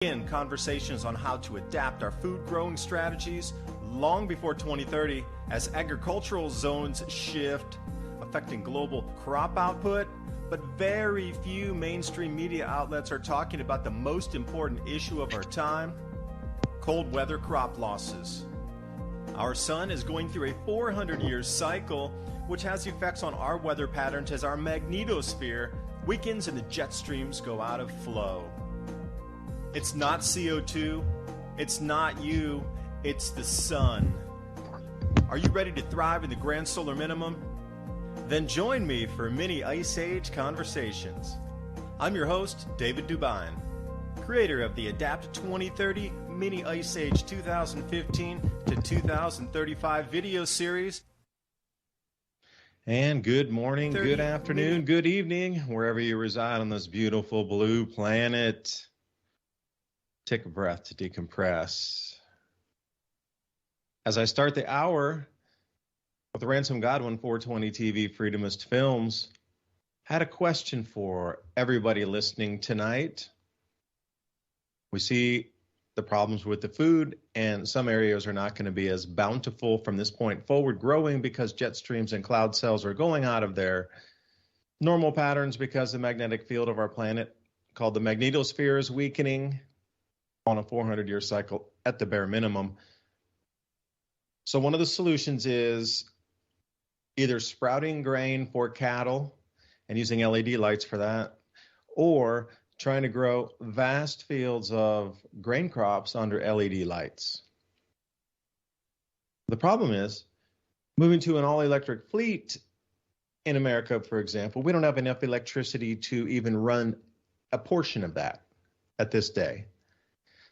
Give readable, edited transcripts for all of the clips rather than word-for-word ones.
In conversations on how to adapt our food growing strategies long before 2030 as agricultural zones shift, affecting global crop output, but very few mainstream media outlets are talking about the most important issue of our time: cold weather crop losses. Our sun is going through a 400-year cycle, which has effects on our weather patterns as our magnetosphere weakens and the jet streams go out of flow. It's not CO2, it's not you, it's the sun. Are you ready to thrive in the grand solar minimum? Then join me for mini Ice Age conversations. I'm your host, David Dubyne, creator of the Adapt 2030 Mini Ice Age 2015 to 2035 video series. And good morning, good afternoon, good evening, wherever you reside on this beautiful blue planet. Take a breath to decompress. As I start the hour with the Ransom Godwin 420 TV Freedomist Films, I had a question for everybody listening tonight. We see the problems with the food, and some areas are not going to be as bountiful from this point forward growing because jet streams and cloud cells are going out of their normal patterns because the magnetic field of our planet, called the magnetosphere, is weakening on a 400-year cycle at the bare minimum. So one of the solutions is either sprouting grain for cattle and using LED lights for that, or trying to grow vast fields of grain crops under LED lights. The problem is, moving to an all-electric fleet in America, for example, we don't have enough electricity to even run a portion of that at this day.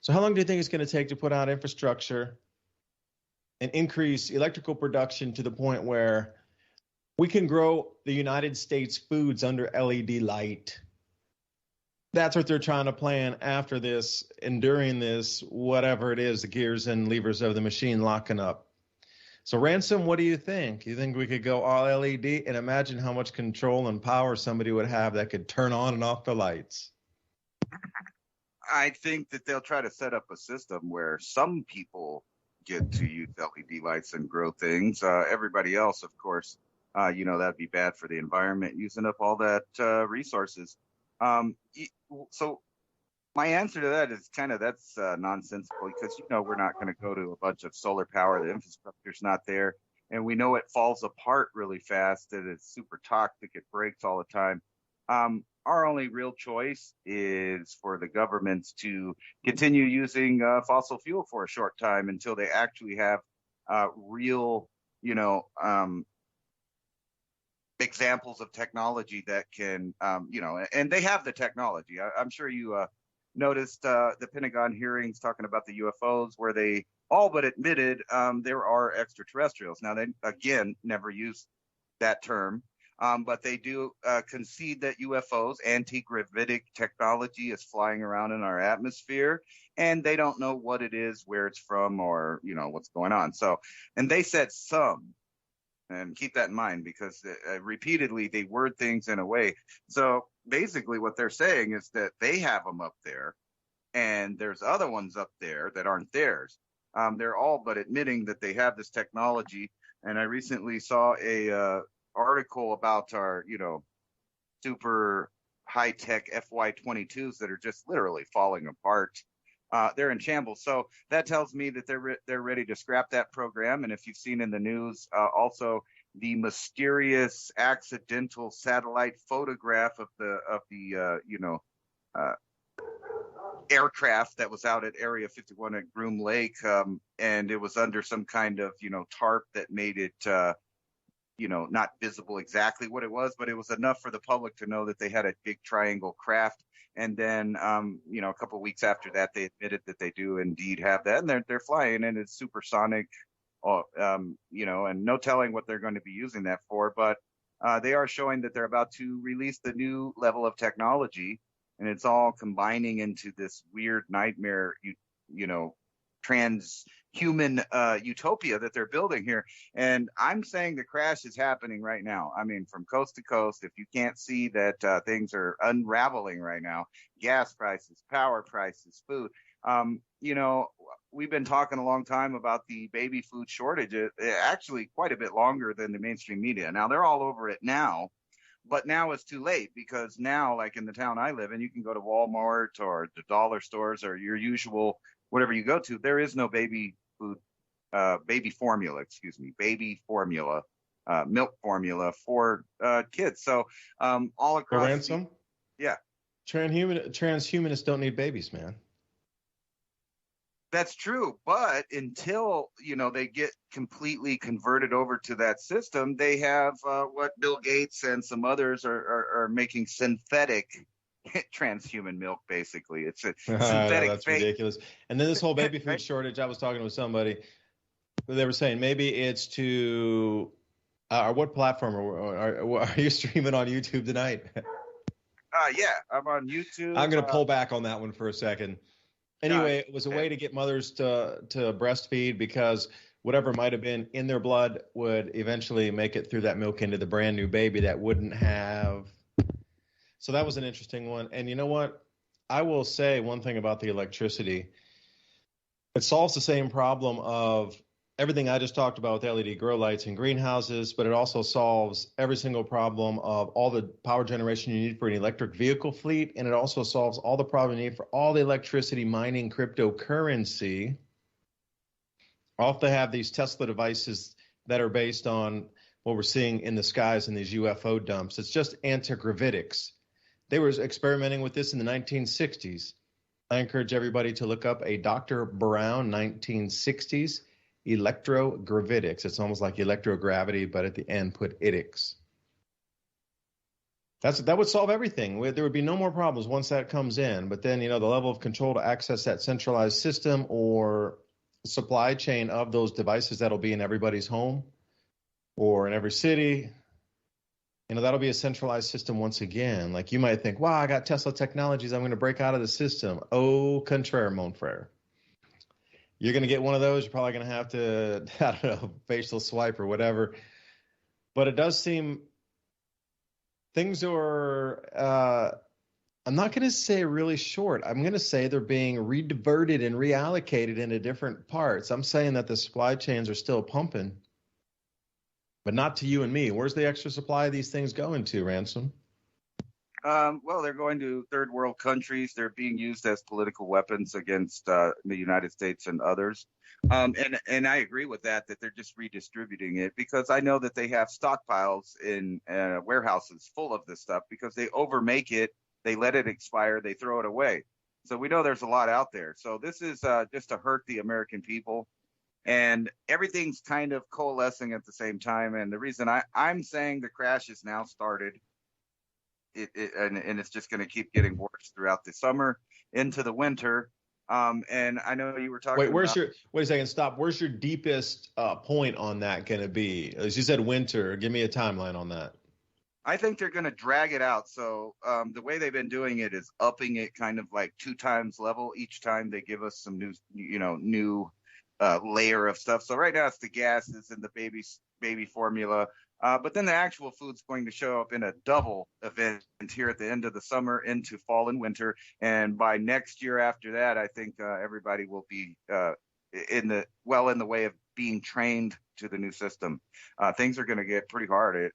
So how long do you think it's going to take to put out infrastructure and increase electrical production to the point where we can grow the United States foods under LED light? That's what they're trying to plan after this and during this, whatever it is, the gears and levers of the machine locking up. So Ransom, what do you think? You think we could go all LED? And imagine how much control and power somebody would have that could turn on and off the lights. I think that they'll try to set up a system where some people get to use LED lights and grow things. Everybody else, of course, that'd be bad for the environment, using up all that resources. So my answer to that is that's nonsensical, because, we're not going to go to a bunch of solar power. The infrastructure's not there. And we know it falls apart really fast, that it's super toxic. It breaks all the time. Our only real choice is for the governments to continue using fossil fuel for a short time until they actually have real, examples of technology that can, and they have the technology. I'm sure you noticed the Pentagon hearings talking about the UFOs, where they all but admitted there are extraterrestrials. Now, they, again, never use that term. But they do concede that UFOs, anti-gravitic technology, is flying around in our atmosphere, and they don't know what it is, where it's from, or, what's going on. So, and they said some, and keep that in mind, because repeatedly they word things in a way. So basically what they're saying is that they have them up there, and there's other ones up there that aren't theirs. They're all but admitting that they have this technology. And I recently saw a article about our, super high-tech FY-22s that are just literally falling apart. They're in shambles. So that tells me that they're ready to scrap that program. And if you've seen in the news, also the mysterious accidental satellite photograph of the aircraft that was out at Area 51 at Groom Lake, and it was under some kind of, tarp that made it not visible exactly what it was, but it was enough for the public to know that they had a big triangle craft. And then, a couple of weeks after that, they admitted that they do indeed have that, and they're flying, and it's supersonic, and no telling what they're going to be using that for. But they are showing that they're about to release the new level of technology, and it's all combining into this weird nightmare, transhuman utopia that they're building here. And I'm saying the crash is happening right now. I mean, from coast to coast, if you can't see that things are unraveling right now, gas prices, power prices, food. You know, we've been talking a long time about the baby food shortage, actually quite a bit longer than the mainstream media. Now they're all over it now, but now it's too late, because now, like in the town I live in, you can go to Walmart or the dollar stores or your usual, whatever you go to, there is no baby food, baby formula, milk formula for kids. So all across. Ransom? Yeah. Transhumanists don't need babies, man. That's true, but until, you know, they get completely converted over to that system, they have what Bill Gates and some others are making synthetic transhuman milk. Basically, it's a synthetic. That's ridiculous. And then this whole baby food right? shortage. I was talking with somebody. They were saying maybe it's to what platform are you streaming on YouTube tonight? Yeah, I'm on YouTube. I'm going to pull back on that one for a second. Anyway, it was a way to get mothers to breastfeed, because whatever might have been in their blood would eventually make it through that milk into the brand new baby that wouldn't have. So that was an interesting one. And you know what? I will say one thing about the electricity. It solves the same problem of everything I just talked about with LED grow lights and greenhouses, but it also solves every single problem of all the power generation you need for an electric vehicle fleet, and it also solves all the problem you need for all the electricity mining cryptocurrency. All they have these Tesla devices that are based on what we're seeing in the skies in these UFO dumps. It's just anti-gravitics. They were experimenting with this in the 1960s. I encourage everybody to look up a Dr. Brown 1960s electrogravitics. It's almost like electrogravity, but at the end put itics. That would solve everything. There would be no more problems once that comes in. But then, you know, the level of control to access that centralized system or supply chain of those devices that'll be in everybody's home or in every city, you know, that'll be a centralized system once again. Like you might think, wow, I got Tesla technologies, I'm going to break out of the system. Au contraire, mon frere. You're going to get one of those. You're probably going to have to, I don't know, facial swipe or whatever. But it does seem things are, I'm not going to say really short. I'm going to say they're being rediverted and reallocated into different parts. I'm saying that the supply chains are still pumping, but not to you and me. Where's the extra supply of these things going to, Ransom? Well, they're going to third world countries. They're being used as political weapons against the United States and others. And I agree with that they're just redistributing it, because I know that they have stockpiles in warehouses full of this stuff, because they overmake it, they let it expire, they throw it away. So we know there's a lot out there. So this is just to hurt the American people. And everything's kind of coalescing at the same time. And the reason I'm saying the crash is now started, and it's just going to keep getting worse throughout the summer into the winter. And I know you were talking. Wait a second, stop. Where's your deepest point on that going to be? As you said, winter. Give me a timeline on that. I think they're going to drag it out. So the way they've been doing it is upping it kind of like 2 times level each time they give us some new layer of stuff. So right now it's the gases and the baby formula. But then the actual food's going to show up in a double event here at the end of the summer into fall and winter. And by next year after that, I think everybody will be in the way of being trained to the new system. Things are going to get pretty hard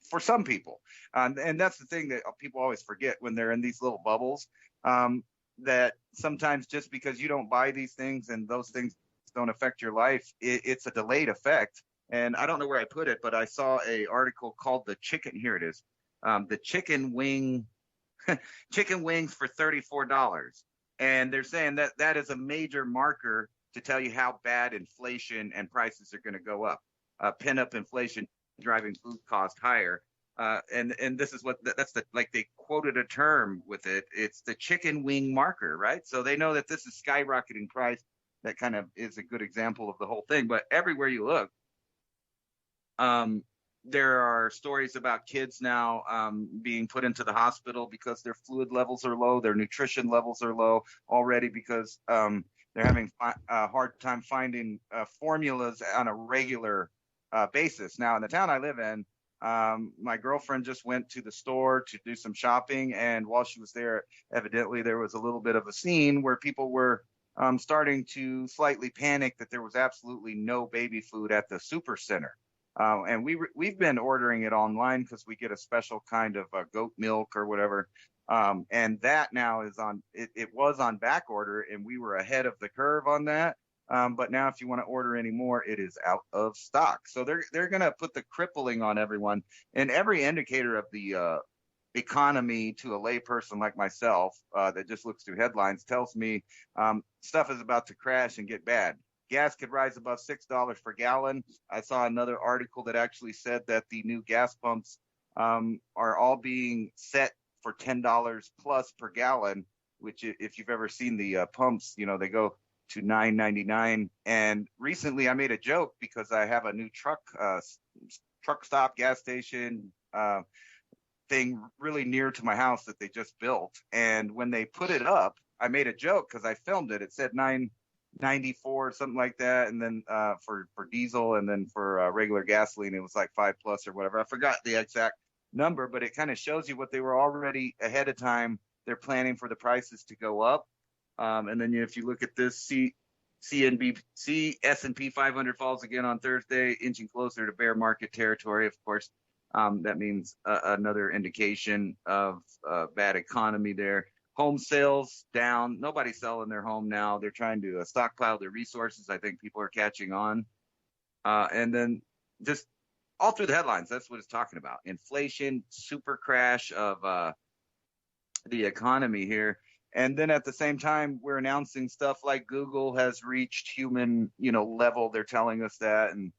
for some people. And that's the thing that people always forget when they're in these little bubbles, that sometimes just because you don't buy these things and those things don't affect your life, it's a delayed effect. And I don't know where I put it, but I saw a article called the chicken wings for $34. And they're saying that is a major marker to tell you how bad inflation and prices are going to go up. Pent-up inflation driving food costs higher. And this is they quoted a term with it. It's the chicken wing marker, right? So they know that this is skyrocketing price. That kind of is a good example of the whole thing. But everywhere you look, There are stories about kids now being put into the hospital because their fluid levels are low, their nutrition levels are low already because they're having a hard time finding formulas on a regular basis. Now, in the town I live in, my girlfriend just went to the store to do some shopping, and while she was there, evidently there was a little bit of a scene where people were starting to slightly panic that there was absolutely no baby food at the super center. And we've been ordering it online because we get a special kind of goat milk or whatever. And that now is on, it was on back order, and we were ahead of the curve on that. But now if you want to order any more, it is out of stock. So they're going to put the crippling on everyone. And every indicator of the economy to a layperson like myself that just looks through headlines tells me stuff is about to crash and get bad. Gas could rise above $6 per gallon. I saw another article that actually said that the new gas pumps are all being set for $10 plus per gallon, which if you've ever seen the pumps, they go to $9.99. And recently I made a joke because I have a new truck stop gas station thing really near to my house that they just built. And when they put it up, I made a joke because I filmed it. It said $9.94, something like that, and then for diesel, and then for regular gasoline it was like $5 plus or whatever. I forgot the exact number, but it kind of shows you what they were already ahead of time. They're planning for the prices to go up, and then if you look at this, S&P 500 falls again on Thursday, inching closer to bear market territory. Of course, that means another indication of bad economy there. Home sales down. Nobody's selling their home now. They're trying to stockpile their resources. I think people are catching on. And then just all through the headlines, that's what it's talking about. Inflation, super crash of the economy here. And then at the same time, we're announcing stuff like Google has reached human, level. They're telling us that, and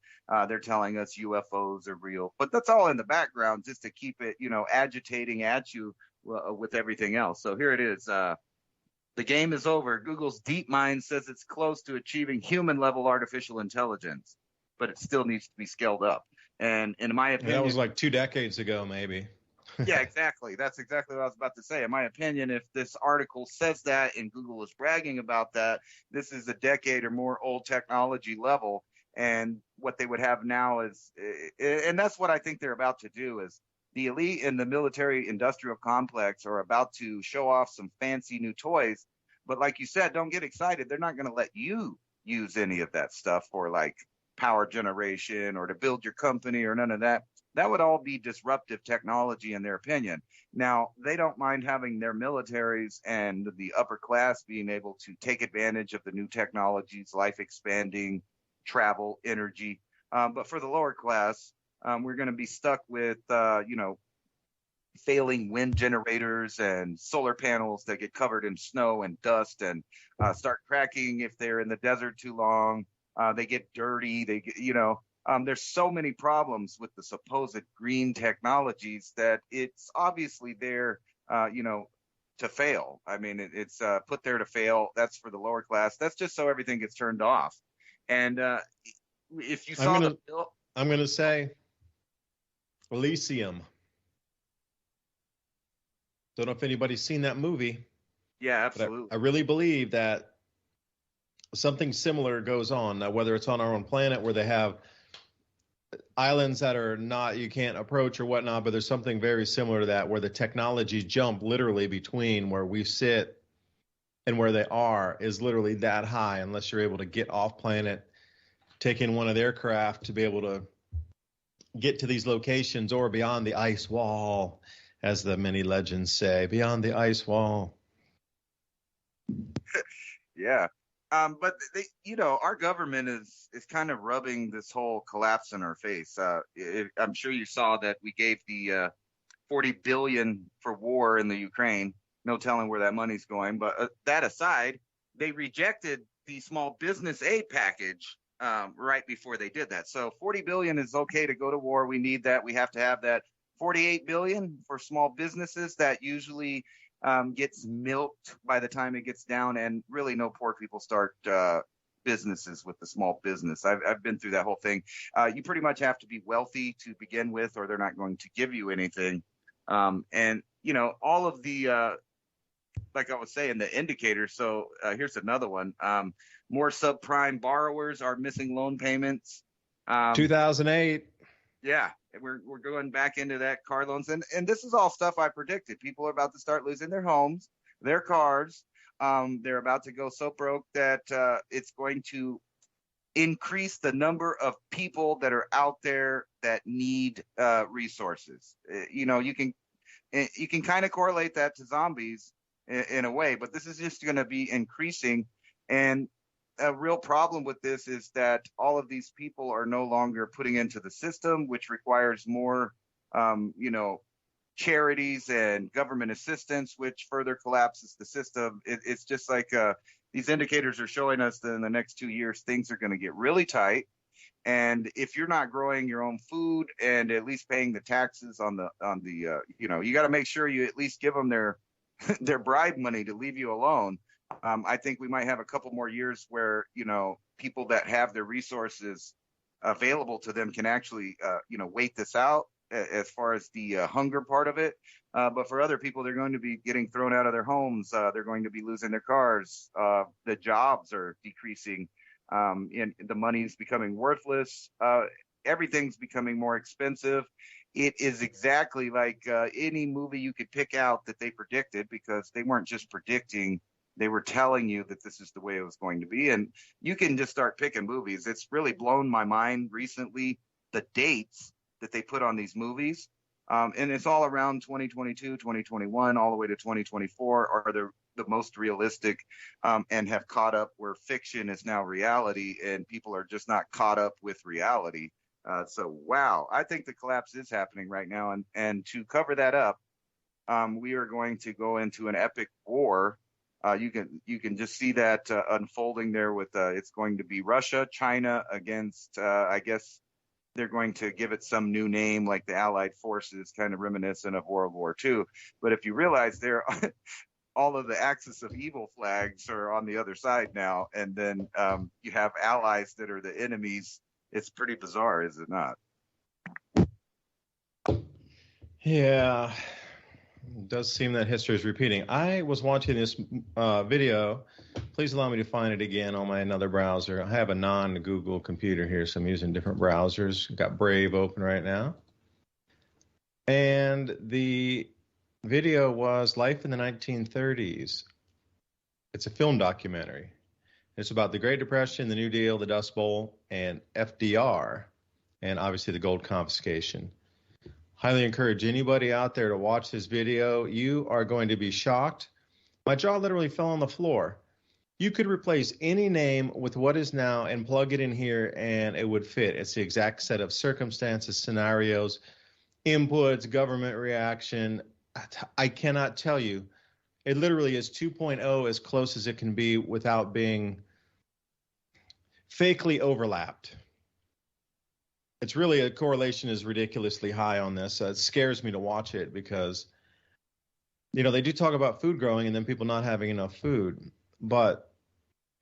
they're telling us UFOs are real. But that's all in the background just to keep it, agitating at you with everything else. So here it is. The game is over. Google's DeepMind says it's close to achieving human-level artificial intelligence, but it still needs to be scaled up. And in my opinion, that was like 2 decades ago, maybe. Yeah, exactly. That's exactly what I was about to say. In my opinion, if this article says that and Google is bragging about that, this is a decade or more old technology level. And what they would have now is, and that's what I think they're about to do, is the elite in the military industrial complex are about to show off some fancy new toys. But like you said, don't get excited. They're not going to let you use any of that stuff for like power generation or to build your company or none of that. That would all be disruptive technology in their opinion. Now, they don't mind having their militaries and the upper class being able to take advantage of the new technologies, life expanding, travel, energy. But for the lower class, we're going to be stuck with, failing wind generators and solar panels that get covered in snow and dust and start cracking if they're in the desert too long. They get dirty. They get, there's so many problems with the supposed green technologies that it's obviously there, to fail. I mean, it's put there to fail. That's for the lower class. That's just so everything gets turned off. And if you saw the bill, I'm going to say Elysium. Don't know if anybody's seen that movie. Yeah, absolutely. I really believe that something similar goes on. Now, whether it's on our own planet where they have islands that are not, you can't approach or whatnot, but there's something very similar to that where the technology jump literally between where we sit and where they are is literally that high, unless you're able to get off planet, take in one of their craft to be able to get to these locations or beyond the ice wall, as the many legends say, beyond the ice wall. Yeah. But our government is kind of rubbing this whole collapse in our face. I'm sure you saw that we gave the $40 billion for war in the Ukraine. No telling where that money's going. But that aside, they rejected the small business aid package right before they did that. So $40 billion is okay to go to war. We need that. We have to have that. $48 billion for small businesses, that usually gets milked by the time it gets down, and really no poor people start businesses with the small business. I've been through that whole thing. You pretty much have to be wealthy to begin with, or they're not going to give you anything. And all of the like I was saying, the indicators. So here's another one. More subprime borrowers are missing loan payments. 2008. Yeah, we're going back into that car loans, and this is all stuff I predicted. People are about to start losing their homes, their cars. They're about to go so broke that it's going to increase the number of people that are out there that need resources. You can kind of correlate that to zombies in a way, but this is just going to be increasing. And a real problem with this is that all of these people are no longer putting into the system, which requires more, charities and government assistance, which further collapses the system. It's just like these indicators are showing us that in the next 2 years, things are going to get really tight. And if you're not growing your own food and at least paying the taxes on the you got to make sure you at least give them their bribe money to leave you alone. I think we might have a couple more years where, people that have their resources available to them can actually, wait this out as far as the hunger part of it. But for other people, they're going to be getting thrown out of their homes. They're going to be losing their cars. The jobs are decreasing. And the money's becoming worthless. Everything's becoming more expensive. It is exactly like any movie you could pick out that they predicted, because they weren't just predicting. They were telling you that this is the way it was going to be. And you can just start picking movies. It's really blown my mind recently, the dates that they put on these movies. And it's all around 2022, 2021, all the way to 2024 are the most realistic, and have caught up where fiction is now reality, and people are just not caught up with reality. So, wow, I think the collapse is happening right now. And to cover that up, we are going to go into an epic war. You can just see that unfolding there with it's going to be Russia, China against, I guess they're going to give it some new name like the Allied forces, kind of reminiscent of World War II. But if you realize all of the axis of evil flags are on the other side now, and then you have allies that are the enemies. It's pretty bizarre, is it not? Yeah. It does seem that history is repeating. I was watching this video. Please allow me to find it again on my another browser. I have a non-Google computer here, so I'm using different browsers. Got Brave open right now. And the video was Life in the 1930s. It's a film documentary. It's about the Great Depression, the New Deal, the Dust Bowl, and FDR, and obviously the gold confiscation. Highly encourage anybody out there to watch this video. You are going to be shocked. My jaw literally fell on the floor. You could replace any name with what is now and plug it in here and it would fit. It's the exact set of circumstances, scenarios, inputs, government reaction. I cannot tell you. It literally is 2.0 as close as it can be without being fakely overlapped. It's really, a correlation is ridiculously high on this. It scares me to watch it because, they do talk about food growing and then people not having enough food. But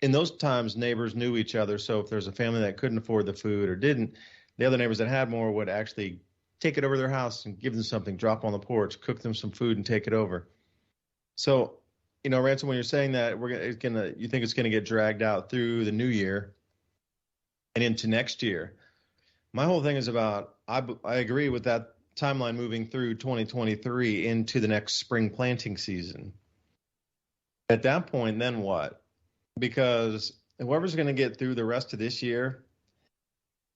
in those times, neighbors knew each other. So if there's a family that couldn't afford the food or didn't, the other neighbors that had more would actually take it over to their house and give them something, drop on the porch, cook them some food and take it over. So, Ransom, when you're saying that you think it's going to get dragged out through the new year and into next year. My whole thing is about, I agree with that timeline moving through 2023 into the next spring planting season. At that point, then what? Because whoever's going to get through the rest of this year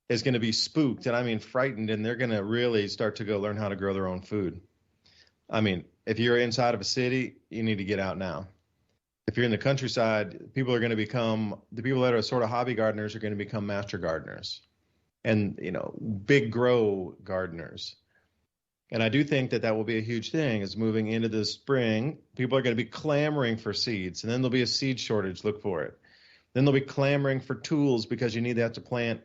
is going to be spooked, and I mean frightened, and they're going to really start to go learn how to grow their own food. I mean, if you're inside of a city, you need to get out now. If you're in the countryside, the people that are sort of hobby gardeners are going to become master gardeners. And, big grow gardeners. And I do think that will be a huge thing is moving into the spring. People are going to be clamoring for seeds, and then there'll be a seed shortage. Look for it. Then they'll be clamoring for tools because you need that to plant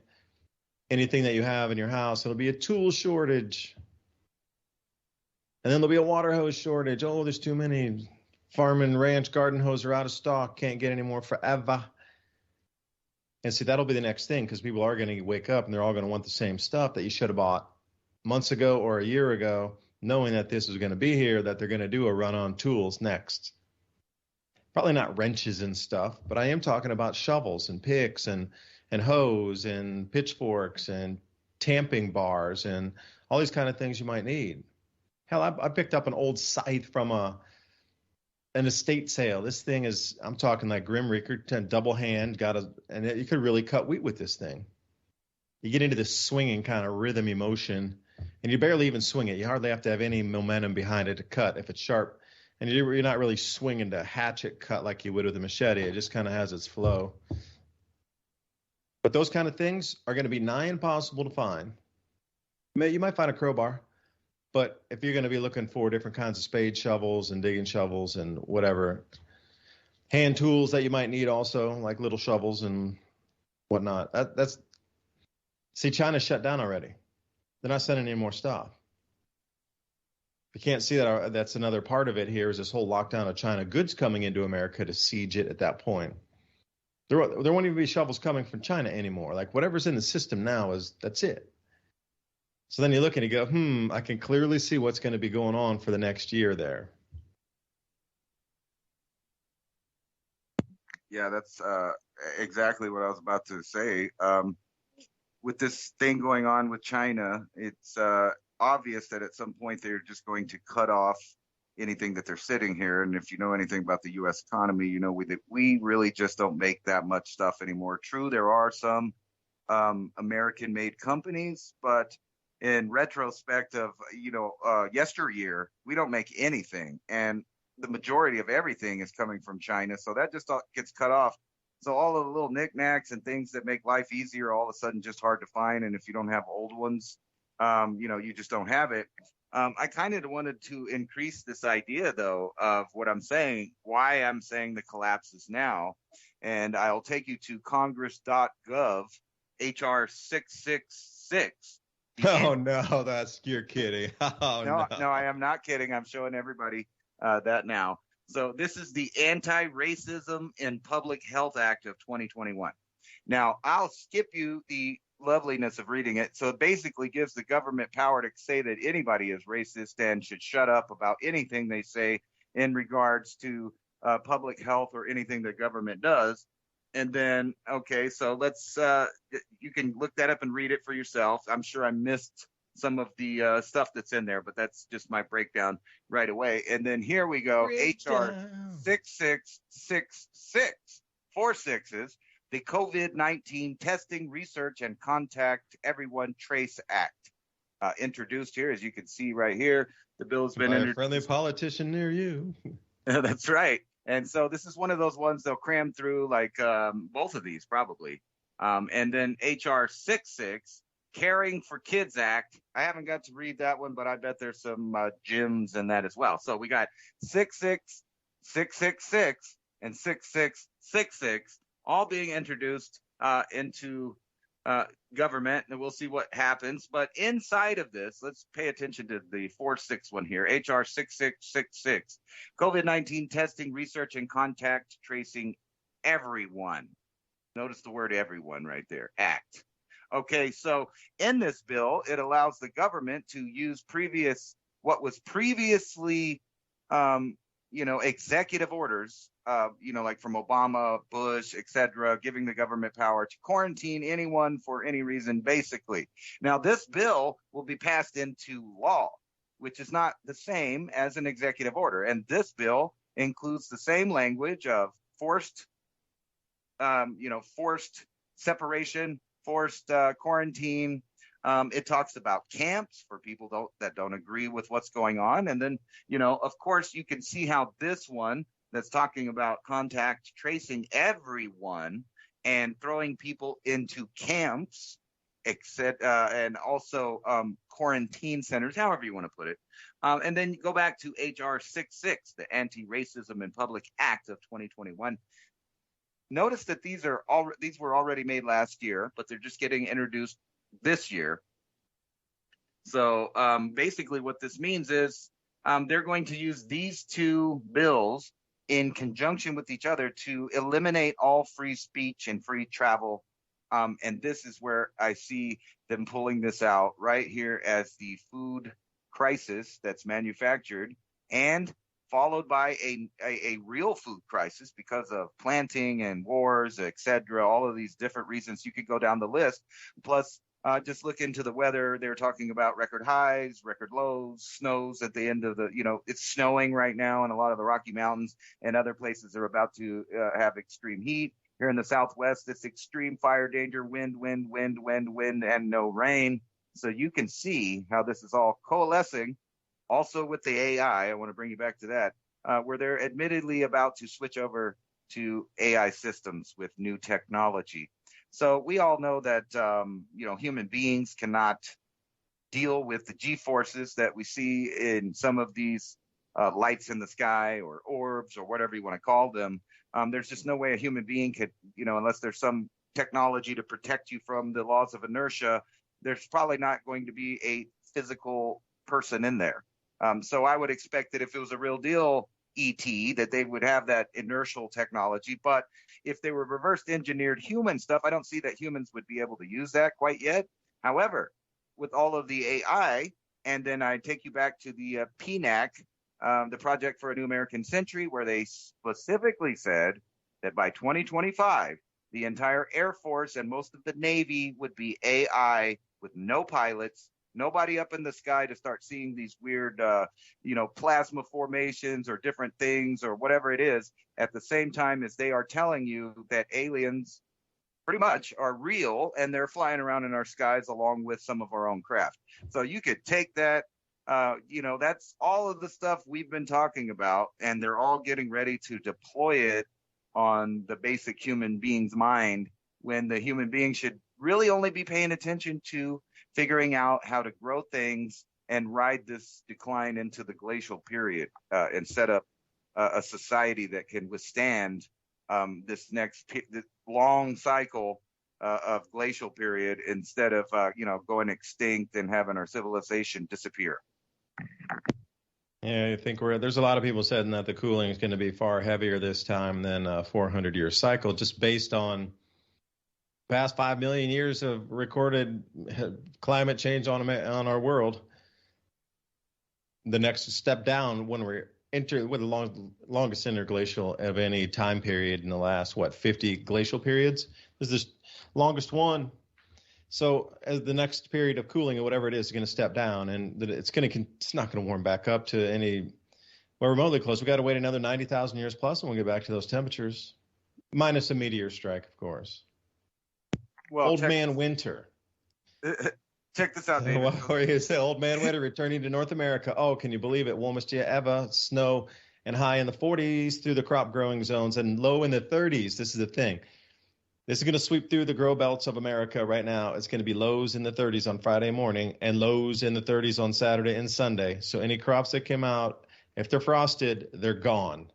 anything that you have in your house. It'll be a tool shortage. And then there'll be a water hose shortage. Oh, there's too many. Farm and ranch garden hose are out of stock. Can't get any more forever. And see, that'll be the next thing, because people are going to wake up and they're all going to want the same stuff that you should have bought months ago or a year ago, knowing that this is going to be here, that they're going to do a run on tools next. Probably not wrenches and stuff, but I am talking about shovels and picks and hoes and pitchforks and tamping bars and all these kind of things you might need. Hell, I picked up an old scythe from an estate sale. This thing is, I'm talking like Grim Reaper, double hand, you could really cut wheat with this thing. You get into this swinging kind of rhythmy motion, and you barely even swing it. You hardly have to have any momentum behind it to cut if it's sharp. And you're not really swinging to hatchet cut like you would with a machete. It just kind of has its flow. But those kind of things are going to be nigh impossible to find. You might find a crowbar, but if you're going to be looking for different kinds of spade shovels and digging shovels and whatever, hand tools that you might need also, like little shovels and whatnot, see, China shut down already. They're not sending any more stuff. You can't see that. That's another part of it here, is this whole lockdown of China goods coming into America to siege it at that point. There won't even be shovels coming from China anymore. Like whatever's in the system now that's it. So then you look and you go, I can clearly see what's going to be going on for the next year there. Yeah, that's exactly what I was about to say. With this thing going on with China, it's obvious that at some point they're just going to cut off anything that they're sitting here. And if you know anything about the U.S. economy, you know we really just don't make that much stuff anymore. True, there are some American-made companies, but in retrospect of yesteryear, we don't make anything, and the majority of everything is coming from China. So that just gets cut off. So all of the little knickknacks and things that make life easier all of a sudden just hard to find. And if you don't have old ones, you just don't have it. I kind of wanted to increase this idea, though, of what I'm saying, why I'm saying the collapse is now. And I'll take you to congress.gov, HR 666. Oh, no, you're kidding. Oh, no, I am not kidding. I'm showing everybody that now. So this is the Anti-Racism in Public Health Act of 2021. Now, I'll skip you the loveliness of reading it. So it basically gives the government power to say that anybody is racist and should shut up about anything they say in regards to public health or anything the government does. And then, okay, so let's, you can look that up and read it for yourself. I'm sure I missed some of the stuff that's in there, but that's just my breakdown right away. And then here we go, HR 6666, 4 sixes, the COVID-19 Testing, Research, and Contact Everyone Trace Act. Introduced here, as you can see right here, the bill's been introduced. A friendly politician near you. That's right. And so this is one of those ones they'll cram through, like both of these probably. And then HR 66, Caring for Kids Act. I haven't got to read that one, but I bet there's some gems in that as well. So we got 66666 and 6666 all being introduced into government, and we'll see what happens. But inside of this, let's pay attention to the 4-6 one here, HR 6666, COVID-19 Testing, Research, and Contact Tracing Everyone. Notice the word everyone right there, Act. Okay, so in this bill, it allows the government to use what was previously, executive orders, like from Obama, Bush, etc., giving the government power to quarantine anyone for any reason, basically. Now, this bill will be passed into law, which is not the same as an executive order. And this bill includes the same language of forced separation, forced quarantine. It talks about camps for people that don't agree with what's going on. And then, of course, you can see how this one that's talking about contact tracing everyone and throwing people into camps, and also quarantine centers, however you want to put it. And then go back to HR 66, the Anti-Racism in Public Act of 2021. Notice that these were already made last year, but they're just getting introduced this year. So basically what this means is they're going to use these two bills in conjunction with each other to eliminate all free speech and free travel And this is where I see them pulling this out right here as the food crisis that's manufactured and followed by a real food crisis because of planting and wars, et cetera, all of these different reasons. You could go down the list. Plus, just look into the weather. They're talking about record highs, record lows, snows at the end of the, it's snowing right now in a lot of the Rocky Mountains, and other places are about to have extreme heat. Here in the Southwest, it's extreme fire danger, wind, and no rain. So you can see how this is all coalescing. Also with the AI, I want to bring you back to that, where they're admittedly about to switch over to AI systems with new technology. So we all know that, human beings cannot deal with the G-forces that we see in some of these lights in the sky or orbs or whatever you want to call them. There's just no way a human being could, unless there's some technology to protect you from the laws of inertia, there's probably not going to be a physical person in there. So I would expect that if it was a real deal ET, that they would have that inertial technology. But if they were reverse engineered human stuff, I don't see that humans would be able to use that quite yet. However, with all of the AI, and then I take you back to the PNAC, the Project for a New American Century, where they specifically said that by 2025, the entire Air Force and most of the Navy would be AI with no pilots, nobody up in the sky to start seeing these weird, plasma formations or different things or whatever it is, at the same time as they are telling you that aliens pretty much are real and they're flying around in our skies along with some of our own craft. So you could take that, that's all of the stuff we've been talking about, and they're all getting ready to deploy it on the basic human being's mind, when the human being should really only be paying attention to figuring out how to grow things and ride this decline into the glacial period, and set up a society that can withstand this long cycle of glacial period, instead of going extinct and having our civilization disappear. Yeah, I think there's a lot of people saying that the cooling is going to be far heavier this time than a 400-year cycle, just based on past 5 million years of recorded climate change on our world. The next step down, when we're with the longest interglacial of any time period in the last 50 glacial periods, this is the longest one. So as the next period of cooling or whatever it is going to step down, and it's not going to warm back up to any remotely close. We got to wait another 90,000 years plus, and we'll get back to those temperatures, minus a meteor strike, of course. Well, Old Man Winter. Check this out, David. Or you say Old Man Winter returning to North America. Oh, can you believe it? Warmest year ever. Snow and high in the 40s through the crop growing zones and low in the 30s. This is the thing. This is going to sweep through the grow belts of America right now. It's going to be lows in the 30s on Friday morning and lows in the 30s on Saturday and Sunday. So any crops that came out, if they're frosted, they're gone.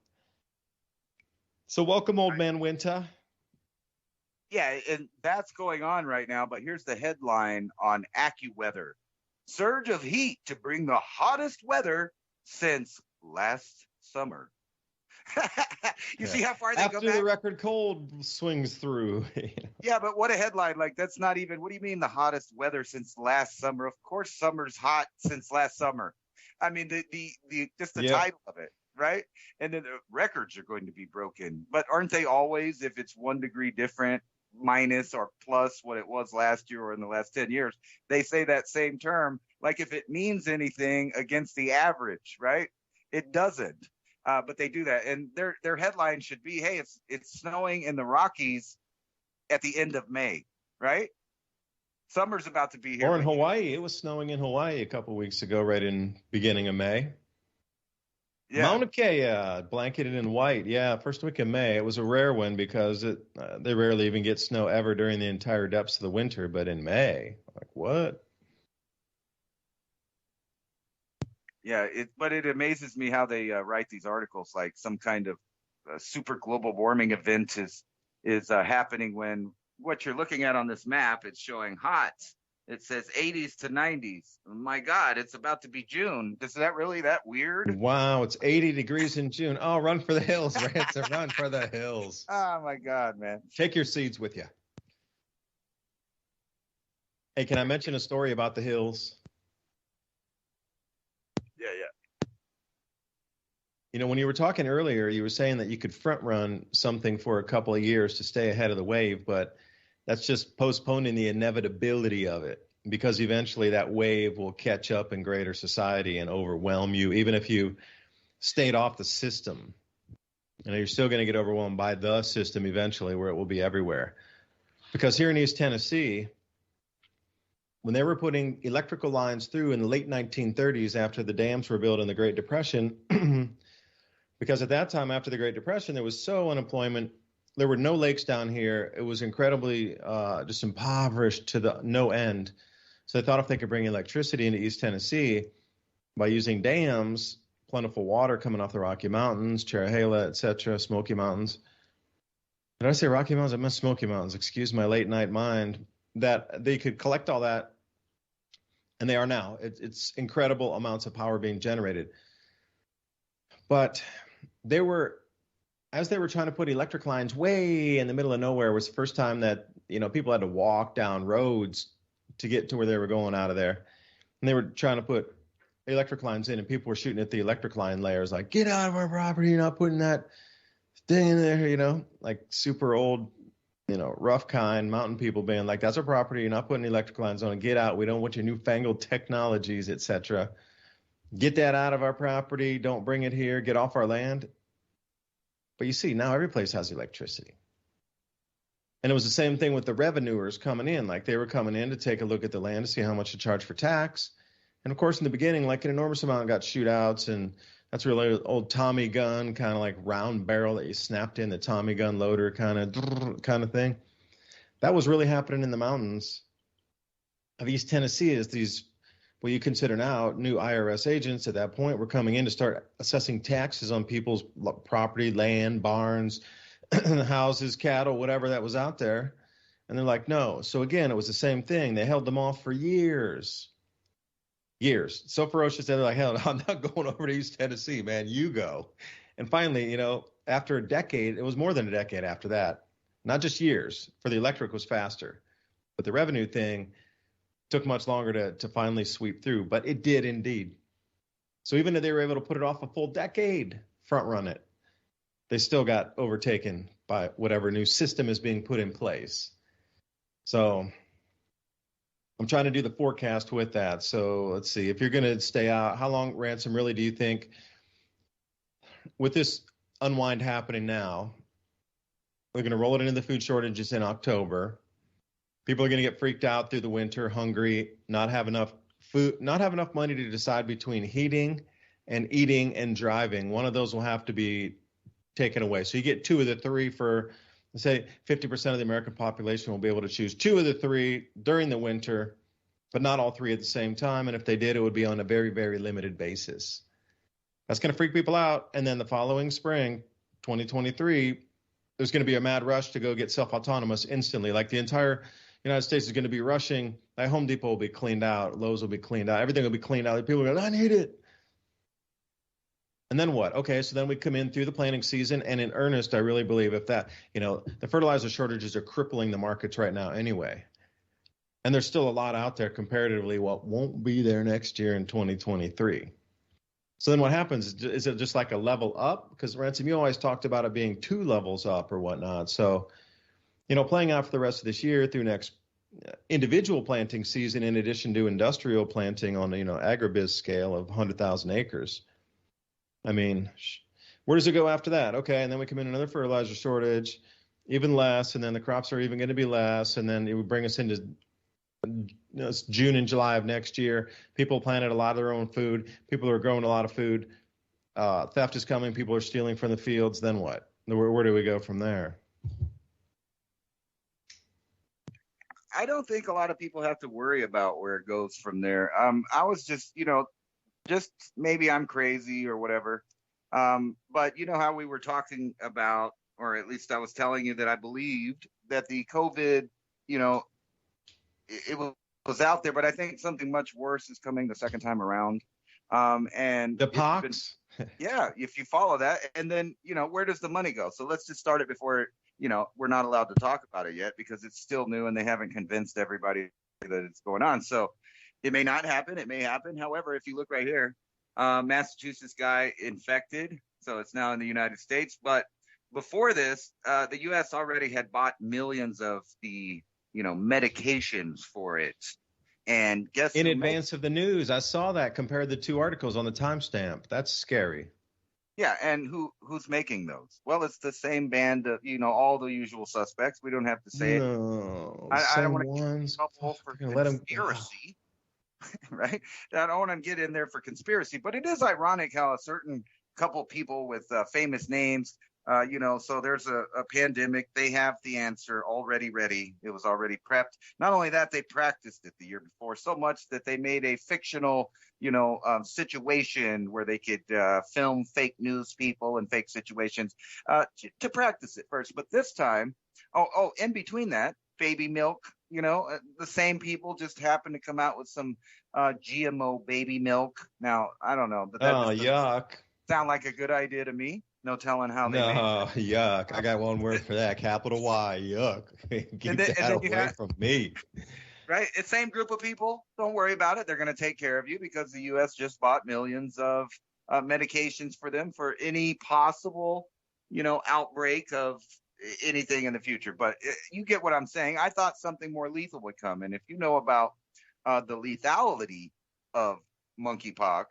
So welcome, Old Man Winter. Yeah, and that's going on right now. But here's the headline on AccuWeather. Surge of heat to bring the hottest weather since last summer. You see how far they go back? After the record cold swings through. Yeah, but what a headline. Like, that's not even, what do you mean the hottest weather since last summer? Of course summer's hot since last summer. I mean, the title of it, right? And then the records are going to be broken. But aren't they always, if it's 1 degree different, minus or plus what it was last year or in the last 10 years, they say that same term like if it means anything against the average, right? It doesn't. But they do that, and their headline should be, "Hey, it's snowing in the Rockies at the end of May, right? Summer's about to be here." Or in Hawaii, it was snowing in Hawaii a couple weeks ago, right in beginning of May. Yeah. Mauna Kea, blanketed in white. Yeah, first week of May. It was a rare one because they rarely even get snow ever during the entire depths of the winter. But in May, like what? Yeah, but it amazes me how they write these articles like some kind of super global warming event is happening, when what you're looking at on this map, it's showing hot. It says 80s to 90s. Oh my God, it's about to be June. Is that really that weird? Wow, it's 80 degrees in June. Oh, run for the hills, Ransom. Run for the hills. Oh my God, man. Take your seeds with you. Hey, can I mention a story about the hills? Yeah, yeah. You know, when you were talking earlier, you were saying that you could front run something for a couple of years to stay ahead of the wave, but that's just postponing the inevitability of it because eventually that wave will catch up in greater society and overwhelm you, even if you stayed off the system. You know, you're still going to get overwhelmed by the system eventually where it will be everywhere. Because here in East Tennessee, when they were putting electrical lines through in the late 1930s after the dams were built in the Great Depression, because at that time, after the Great Depression, there was so unemployment. There were no lakes down here. It was incredibly just impoverished to the no end. So they thought if they could bring electricity into East Tennessee by using dams, plentiful water coming off the Rocky Mountains, Cherahela, etc., Smoky Mountains. Did I say Rocky Mountains? I meant Smoky Mountains. Excuse my late night mind. That they could collect all that, and they are now. It's incredible amounts of power being generated. But they were, as they were trying to put electric lines way in the middle of nowhere, was the first time that, you know, people had to walk down roads to get to where they were going out of there. And they were trying to put electric lines in, and people were shooting at the electric line layers like, get out of our property, you're not putting that thing in there, you know, like super old, you know, rough kind mountain people being like, that's our property, you're not putting electric lines on it, get out, we don't want your newfangled technologies, etc. Get that out of our property, don't bring it here, get off our land. But you see, now every place has electricity. And it was the same thing with the revenuers coming in. Like they were coming in to take a look at the land to see how much to charge for tax. And of course, in the beginning, like an enormous amount got shootouts, and that's really old Tommy gun, kind of like round barrel that you snapped in the Tommy gun loader kind of thing. That was really happening in the mountains of East Tennessee as these, what you consider now new IRS agents at that point were coming in to start assessing taxes on people's property, land, barns, houses, cattle, whatever that was out there. And they're like, no. So again, it was the same thing. They held them off for years. So ferocious that they're like, hell, I'm not going over to East Tennessee, man. You go. And finally, you know, after a decade, it was more than a decade after that, not just years, for the electric was faster. But the revenue thing took much longer to finally sweep through, but it did indeed. So even if they were able to put it off a full decade, front run it, they still got overtaken by whatever new system is being put in place. So I'm trying to do the forecast with that. So let's see, if you're going to stay out, how long, Ransom, really do you think with this unwind happening now, we're going to roll it into the food shortages in October. People are going to get freaked out through the winter, hungry, not have enough food, not have enough money to decide between heating and eating and driving. One of those will have to be taken away. So you get two of the three for, say, 50% of the American population will be able to choose two of the three during the winter, but not all three at the same time. And if they did, it would be on a very, very limited basis. That's going to freak people out. And then the following spring, 2023, there's going to be a mad rush to go get self-autonomous instantly. Like the entire United States is going to be rushing. Like Home Depot will be cleaned out. Lowe's will be cleaned out. Everything will be cleaned out. People are going, I need it. And then what? Okay, so then we come in through the planting season, and in earnest, I really believe if that, you know, the fertilizer shortages are crippling the markets right now anyway. And there's still a lot out there comparatively what won't be there next year in 2023. So then what happens? Is it just like a level up? Because, Ransom, you always talked about it being two levels up or whatnot. So, you know, playing out for the rest of this year through next individual planting season, in addition to industrial planting on, you know, agribiz scale of 100,000 acres. I mean, where does it go after that? Okay, and then we come in another fertilizer shortage, even less, and then the crops are even going to be less, and then it would bring us into June and July of next year. People planted a lot of their own food. People are growing a lot of food. Theft is coming. People are stealing from the fields. Then what? Where do we go from there? I don't think a lot of people have to worry about where it goes from there. I was just, you know, just maybe I'm crazy or whatever. But you know how we were talking about, or at least I was telling you that I believed that the COVID, you know, it was out there, but I think something much worse is coming the second time around. And the pox. Yeah, if you follow that, and then, you know, where does the money go? So let's just start it before, you know, we're not allowed to talk about it yet because it's still new and they haven't convinced everybody that it's going on. So it may not happen. It may happen. However, if you look right here, Massachusetts guy infected. So it's now in the United States. But before this, the U.S. already had bought millions of the, medications for it. And guess In who advance of the news, I saw that, compared the two articles on the timestamp. That's scary. Yeah, and who's making those? Well, it's the same band of, all the usual suspects. We don't have to say it. No, I don't same want to get in ones. trouble for Let them. conspiracy, right? I don't want to get in there for conspiracy, but it is ironic how a certain couple people with famous names, so there's a pandemic. They have the answer already ready. It was already prepped. Not only that, they practiced it the year before so much that they made a fictional, situation where they could film fake news people and fake situations to practice it first. But this time, in between that, baby milk, the same people just happen to come out with some GMO baby milk. Now, I don't know, but that yuck. sound like a good idea to me. No telling how they made it. Yuck. I got one word for that. Capital Y. Yuck. Keep that away from me. Right? It's same group of people. Don't worry about it. They're going to take care of you because the U.S. just bought millions of medications for them for any possible, outbreak of anything in the future. But you get what I'm saying. I thought something more lethal would come. And if you know about the lethality of monkeypox,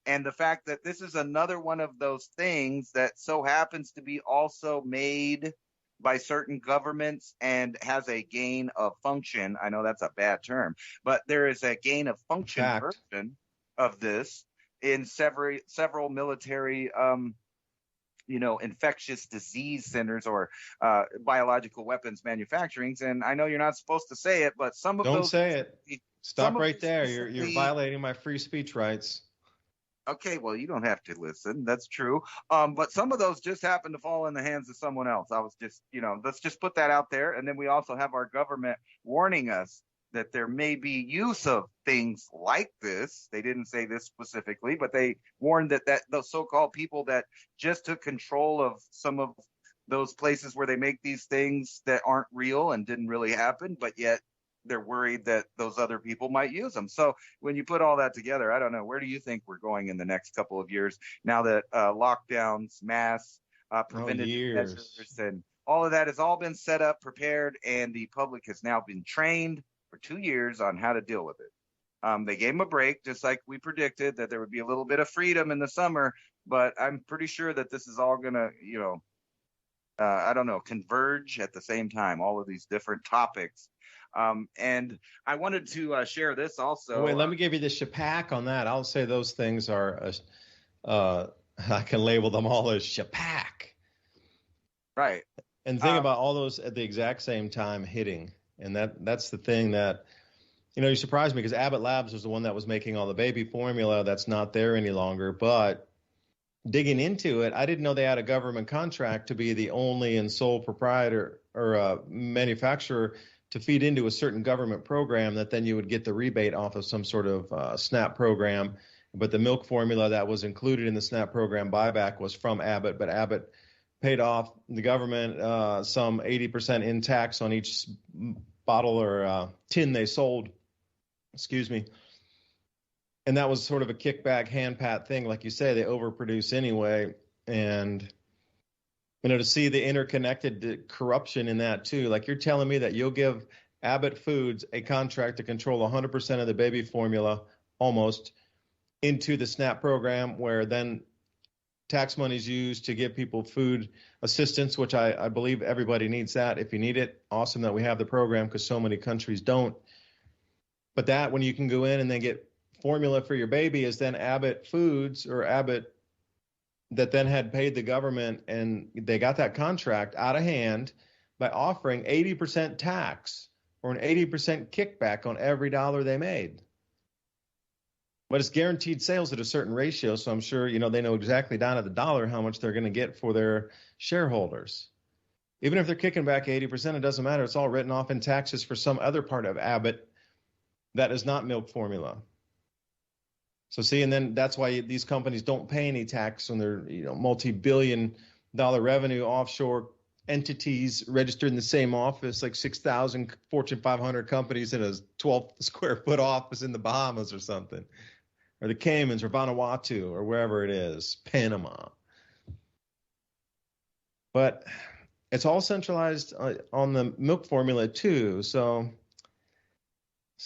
and the fact that this is another one of those things that so happens to be also made by certain governments and has a gain of function. I know that's a bad term, but there is a gain of function version of this in several military, infectious disease centers or biological weapons manufacturings. And I know you're not supposed to say it, but some of those. Don't say it. Stop right there. You're violating my free speech rights. Okay, well, you don't have to listen. That's true. But some of those just happen to fall in the hands of someone else. I was just, let's just put that out there. And then we also have our government warning us that there may be use of things like this. They didn't say this specifically, but they warned that those so-called people that just took control of some of those places where they make these things that aren't real and didn't really happen, but yet they're worried that those other people might use them. So when you put all that together, I don't know, where do you think we're going in the next couple of years now that lockdowns, mass preventative measures, and all of that has all been set up, prepared, and the public has now been trained for 2 years on how to deal with it. They gave them a break, just like we predicted that there would be a little bit of freedom in the summer, but I'm pretty sure that this is all going to, converge at the same time, all of these different topics. And I wanted to share this also. Wait, let me give you the shapak on that. I'll say those things are, I can label them all as shapak. Right. And think about all those at the exact same time hitting. And that's the thing that, you surprised me, because Abbott Labs was the one that was making all the baby formula. That's not there any longer. But digging into it, I didn't know they had a government contract to be the only and sole proprietor or manufacturer to feed into a certain government program that then you would get the rebate off of some sort of SNAP program. But the milk formula that was included in the SNAP program buyback was from Abbott, but Abbott paid off the government some 80% in tax on each bottle or tin they sold. Excuse me. And that was sort of a kickback hand pat thing. Like you say, they overproduce anyway. And to see the interconnected corruption in that too. Like, you're telling me that you'll give Abbott Foods a contract to control 100% of the baby formula almost into the SNAP program, where then tax money is used to give people food assistance, which I believe everybody needs that. If you need it, awesome that we have the program, because so many countries don't. But that, when you can go in and then get formula for your baby, is then Abbott Foods or Abbott that then had paid the government, and they got that contract out of hand by offering 80% tax or an 80% kickback on every dollar they made. But it's guaranteed sales at a certain ratio, so I'm sure, they know exactly down to the dollar how much they're going to get for their shareholders. Even if they're kicking back 80%, it doesn't matter. It's all written off in taxes for some other part of Abbott that is not milk formula. So see, and then that's why these companies don't pay any tax on their multi-billion-dollar revenue offshore entities registered in the same office, like 6,000 Fortune 500 companies in a 12 square foot office in the Bahamas or something, or the Caymans or Vanuatu or wherever it is, Panama. But it's all centralized on the milk formula too. So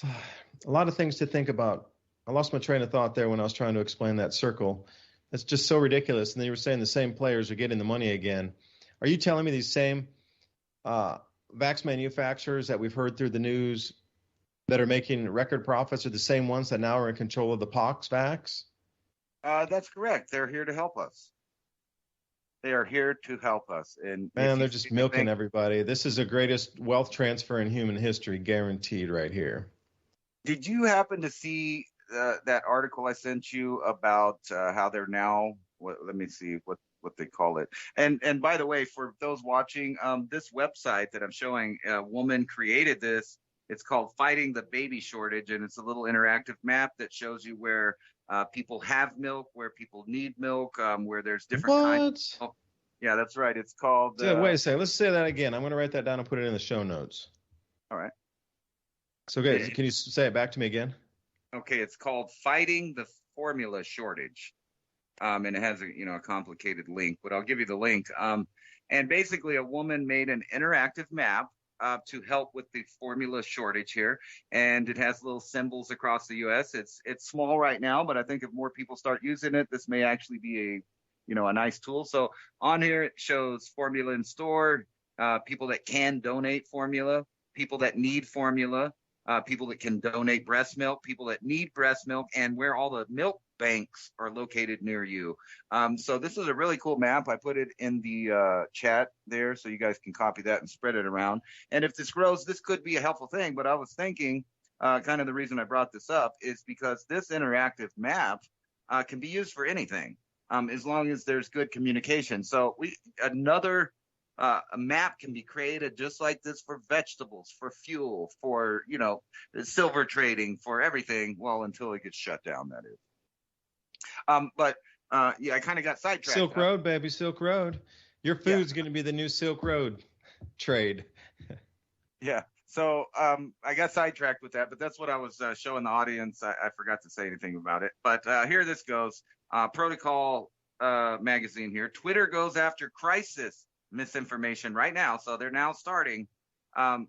a lot of things to think about. I lost my train of thought there when I was trying to explain that circle. That's just so ridiculous. And they were saying the same players are getting the money again. Are you telling me these same vax manufacturers that we've heard through the news that are making record profits are the same ones that now are in control of the pox vax? That's correct. They're here to help us. They are here to help us. And man, they're just milking everybody. This is the greatest wealth transfer in human history, guaranteed right here. Did you happen to see that article I sent you about how they're now? Let me see what they call it. And by the way, for those watching, this website that I'm showing, a woman created this. It's called Fighting the Baby Shortage, and it's a little interactive map that shows you where people have milk, where people need milk, where there's different kinds of milk. Yeah, that's right. It's called... wait a second. Let's say that again. I'm going to write that down and put it in the show notes. All right. So, guys, can you say it back to me again? Okay, it's called Fighting the Formula Shortage. And it has a complicated link, but I'll give you the link. And basically, a woman made an interactive map to help with the formula shortage here, and it has little symbols across the U.S. It's small right now, but I think if more people start using it, this may actually be a nice tool. So on here it shows formula in store, people that can donate formula, people that need formula, people that can donate breast milk, people that need breast milk, and where all the milk banks are located near you. So this is a really cool map. I put it in the chat there so you guys can copy that and spread it around. And if this grows, this could be a helpful thing. But I was thinking kind of the reason I brought this up is because this interactive map can be used for anything as long as there's good communication. So a map can be created just like this for vegetables, for fuel, for, silver trading, for everything. Well, until it gets shut down, that is. I kind of got sidetracked. Silk Road, baby, Silk Road. Your food's going to be the new Silk Road trade. Yeah. So I got sidetracked with that, but that's what I was showing the audience. I forgot to say anything about it. But here this goes. Protocol magazine here. Twitter goes after crisis misinformation right now. So they're now starting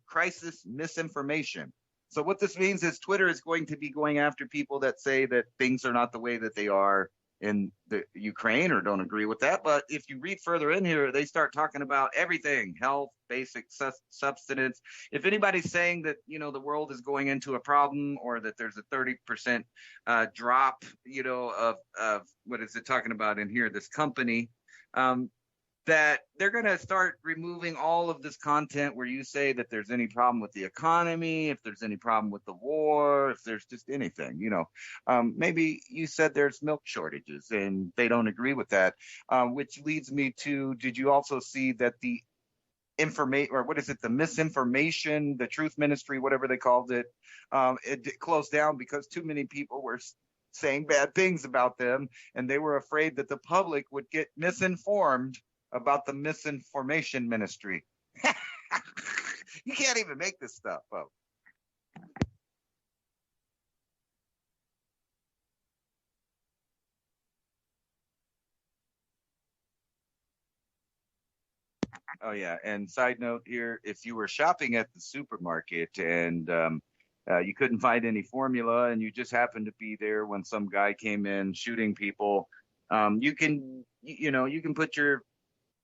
crisis misinformation. So what this means is Twitter is going to be going after people that say that things are not the way that they are in the Ukraine or don't agree with that. But if you read further in here, they start talking about everything, health, basic subsistence. If anybody's saying that, the world is going into a problem or that there's a 30% drop, of what is it talking about in here, this company, that they're going to start removing all of this content where you say that there's any problem with the economy, if there's any problem with the war, if there's just anything, maybe you said there's milk shortages and they don't agree with that, which leads me to, did you also see that the the misinformation, the truth ministry, whatever they called it, it closed down because too many people were saying bad things about them and they were afraid that the public would get misinformed about the misinformation ministry. You can't even make this stuff up. Oh yeah, and side note here, if you were shopping at the supermarket and you couldn't find any formula and you just happened to be there when some guy came in shooting people, you can put your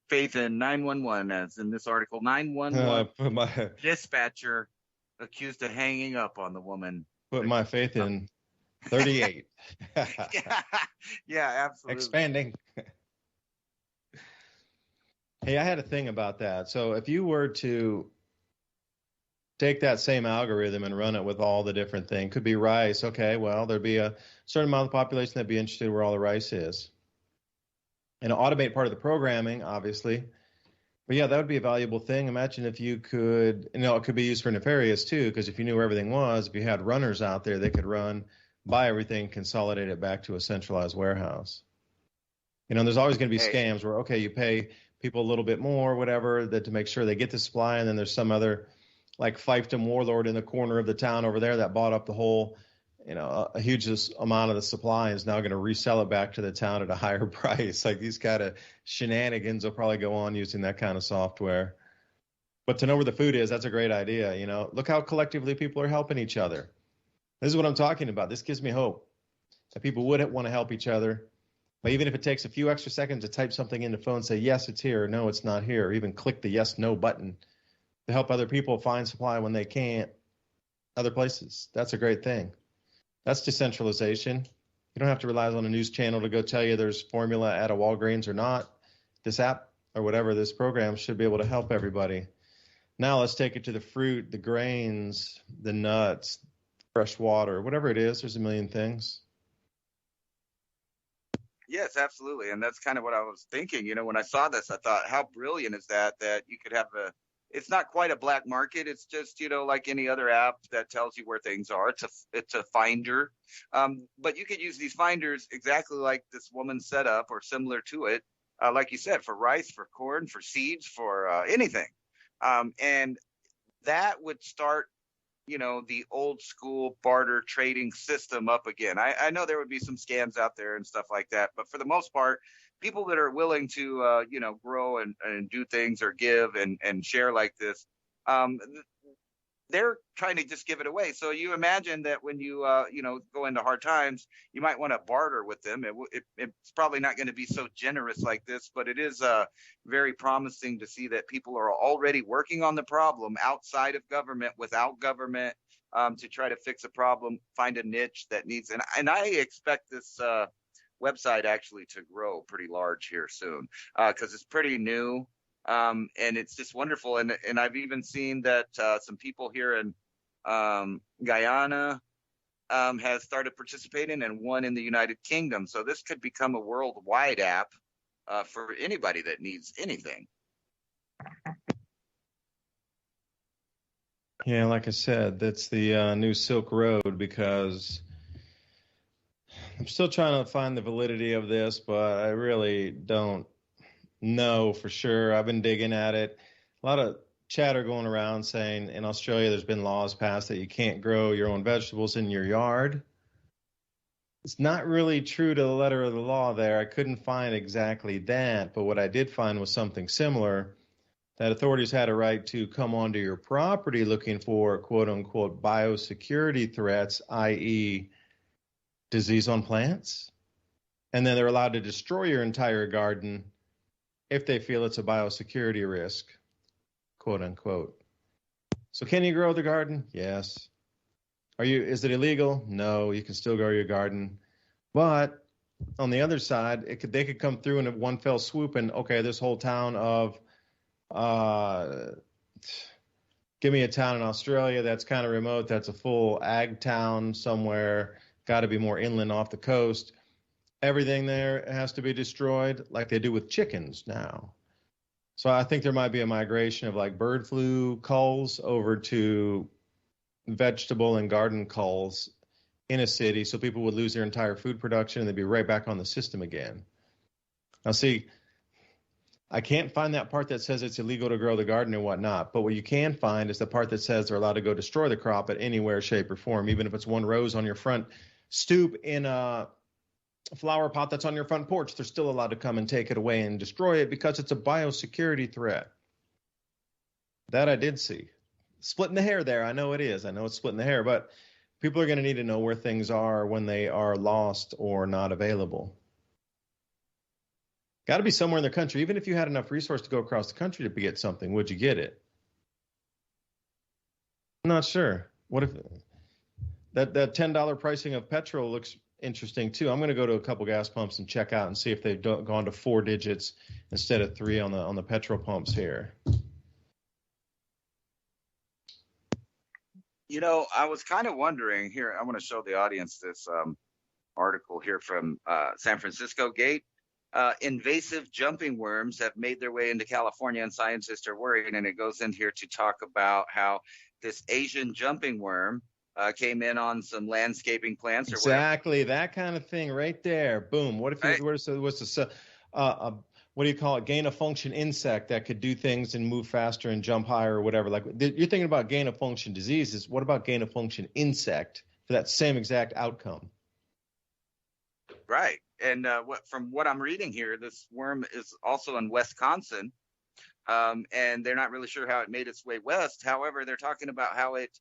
faith in 911, as in this article. 911 dispatcher accused of hanging up on the woman. Put my faith in 38. Yeah, absolutely. Expanding. Hey, I had a thing about that. So if you were to take that same algorithm and run it with all the different things, could be rice. Okay, well, there'd be a certain amount of the population that'd be interested where all the rice is. And automate part of the programming, obviously. But yeah, that would be a valuable thing. Imagine if you could, it could be used for nefarious too, because if you knew where everything was, if you had runners out there, they could buy everything, consolidate it back to a centralized warehouse. There's always going to be scams where, okay, you pay people a little bit more, whatever, that to make sure they get the supply. And then there's some other like fiefdom warlord in the corner of the town over there that bought up the whole, a huge amount of the supply and is now going to resell it back to the town at a higher price. Like these kind of shenanigans will probably go on using that kind of software. But to know where the food is, that's a great idea. Look how collectively people are helping each other. This is what I'm talking about. This gives me hope that people would want to help each other. But even if it takes a few extra seconds to type something in the phone, say, yes, it's here, or no, it's not here, or even click the yes, no button to help other people find supply when they can't other places. That's a great thing. That's decentralization. You don't have to rely on a news channel to go tell you there's formula at a Walgreens or not. This app or whatever, this program should be able to help everybody. Now let's take it to the fruit, the grains, the nuts, fresh water, whatever it is. There's a million things. Yes, absolutely. And that's kind of what I was thinking. When I saw this, I thought, how brilliant is that you could have it's not quite a black market. It's just, like any other app that tells you where things are. It's a finder. But you could use these finders exactly like this woman set up or similar to it. Like you said, for rice, for corn, for seeds, for anything. And that would start the old school barter trading system up again. I know there would be some scams out there and stuff like that, but for the most part, people that are willing to, grow and do things or give and share like this, they're trying to just give it away. So you imagine that when you, go into hard times, you might want to barter with them. It's probably not going to be so generous like this, but it is very promising to see that people are already working on the problem outside of government, without government, to try to fix a problem, find a niche that needs. And I expect this website actually to grow pretty large here soon because it's pretty new. And it's just wonderful. And I've even seen that some people here in Guyana has started participating, and one in the United Kingdom. So this could become a worldwide app for anybody that needs anything. Yeah, like I said, that's the new Silk Road, because I'm still trying to find the validity of this, but I really don't know for sure. I've been digging at it. A lot of chatter going around saying in Australia there's been laws passed that you can't grow your own vegetables in your yard. It's not really true to the letter of the law there. I couldn't find exactly that, but what I did find was something similar, that authorities had a right to come onto your property looking for quote-unquote biosecurity threats, i.e. disease on plants, and then they're allowed to destroy your entire garden if they feel it's a biosecurity risk, quote unquote. So can you grow the garden? Yes. Is it illegal? No, you can still grow your garden. But on the other side, they could come through in one fell swoop and, okay, this whole town of, give me a town in Australia that's kind of remote, that's a full ag town somewhere, got to be more inland off the coast. Everything there has to be destroyed like they do with chickens now. So I think there might be a migration of like bird flu culls over to vegetable and garden culls in a city, so people would lose their entire food production and they'd be right back on the system again. Now see, I can't find that part that says it's illegal to grow the garden and whatnot, but what you can find is the part that says they're allowed to go destroy the crop at anywhere, shape, or form, even if it's one rose on your front stoop in a flower pot that's on your front porch. They're still allowed to come and take it away and destroy it because it's a biosecurity threat. That I did see. Splitting the hair there. I know it is. I know it's splitting the hair, but people are going to need to know where things are when they are lost or not available. Got to be somewhere in the country. Even if you had enough resource to go across the country to get something, would you get it? I'm not sure. What if that $10 pricing of petrol looks interesting too? I'm going to go to a couple gas pumps and check out and see if they've gone to 4 digits instead of 3 on the petrol pumps here. I was kind of wondering here. I want to show the audience this article here from San Francisco Gate. Invasive jumping worms have made their way into California, and scientists are worried. And it goes in here to talk about how this Asian jumping worm came in on some landscaping plants. Exactly, that kind of thing right there. Boom. What if it was what do you call it, gain of function insect that could do things and move faster and jump higher or whatever. Like you're thinking about gain of function diseases. What about gain of function insect for that same exact outcome? Right. And from what I'm reading here, this worm is also in Wisconsin, and they're not really sure how it made its way west. However, they're talking about how it's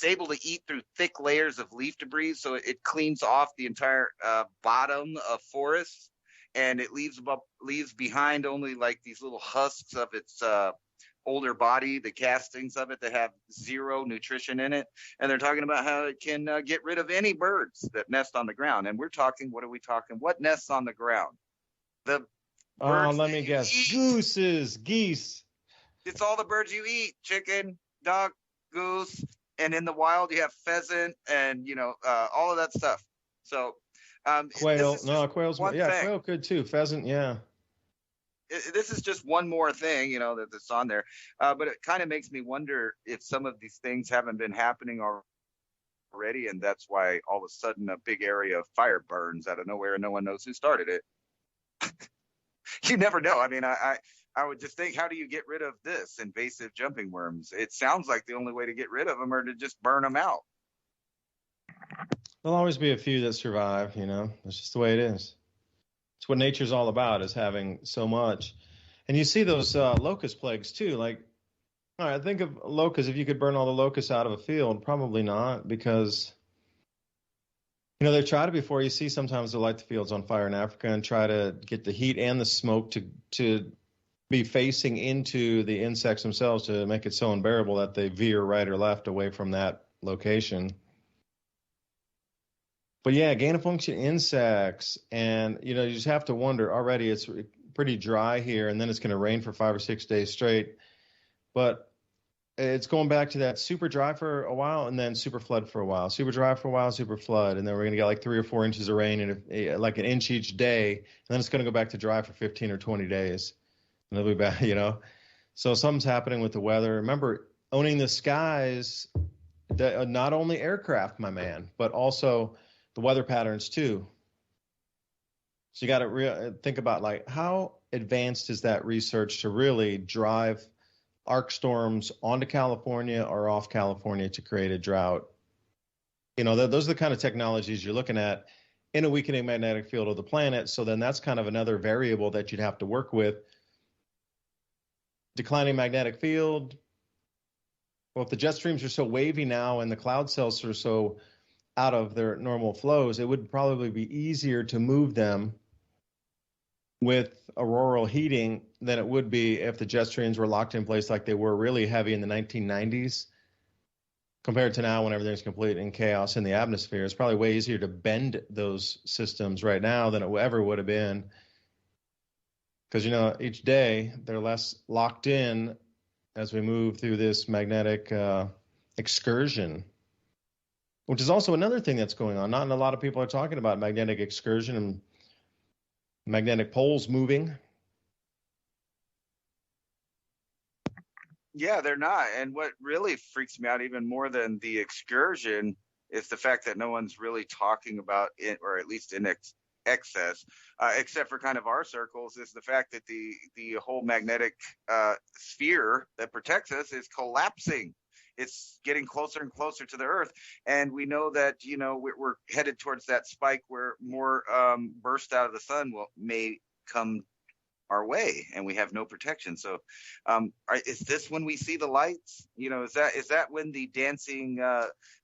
able to eat through thick layers of leaf debris, so it cleans off the entire bottom of forests, and it leaves behind only like these little husks of its older body, the castings of it that have zero nutrition in it. And they're talking about how it can get rid of any birds that nest on the ground. And we're talking, what are we talking? What nests on the ground? The birds let me guess. Gooses, geese. It's all the birds you eat: chicken, duck, goose, and in the wild you have pheasant and all of that stuff. So quail. No, quail's quail good too. Pheasant, yeah. This is just one more thing, that's on there. But it kind of makes me wonder if some of these things haven't been happening already, and that's why all of a sudden a big area of fire burns out of nowhere and no one knows who started it. You never know. I mean, I would just think, how do you get rid of this invasive jumping worms? It sounds like the only way to get rid of them are to just burn them out. There'll always be a few that survive, It's just the way it is. It's what nature's all about, is having so much. And you see those locust plagues too. Like, all right, think of locusts. If you could burn all the locusts out of a field, probably not, because they've tried it before. You see sometimes they'll light the fields on fire in Africa and try to get the heat and the smoke to be facing into the insects themselves to make it so unbearable that they veer right or left away from that location. But yeah, gain of function insects, and you just have to wonder. Already it's pretty dry here, and then it's going to rain for 5 or 6 days straight. But it's going back to that super dry for a while, and then super flood for a while. Super dry for a while, super flood, and then we're going to get like 3 or 4 inches of rain, and like an inch each day, and then it's going to go back to dry for 15 or 20 days, and it'll be back. So something's happening with the weather. Remember, owning the skies, not only aircraft, my man, but also the weather patterns too. So you got to think about, like, how advanced is that research to really drive arc storms onto California or off California to create a drought? Those are the kind of technologies you're looking at in a weakening magnetic field of the planet. So then that's kind of another variable that you'd have to work with. Declining magnetic field. Well, if the jet streams are so wavy now and the cloud cells are so out of their normal flows, it would probably be easier to move them with auroral heating than it would be if the jet streams were locked in place like they were really heavy in the 1990s, compared to now when everything's complete in chaos in the atmosphere. It's probably way easier to bend those systems right now than it ever would have been, because each day they're less locked in as we move through this magnetic excursion. Which is also another thing that's going on. Not a lot of people are talking about magnetic excursion and magnetic poles moving. Yeah, they're not. And what really freaks me out even more than the excursion is the fact that no one's really talking about it, or at least in excess, except for kind of our circles, is the fact that the whole magnetic sphere that protects us is collapsing. It's getting closer and closer to the Earth, and we know that we're headed towards that spike where more burst out of the sun may come our way, and we have no protection. So, is this when we see the lights? Is that when the dancing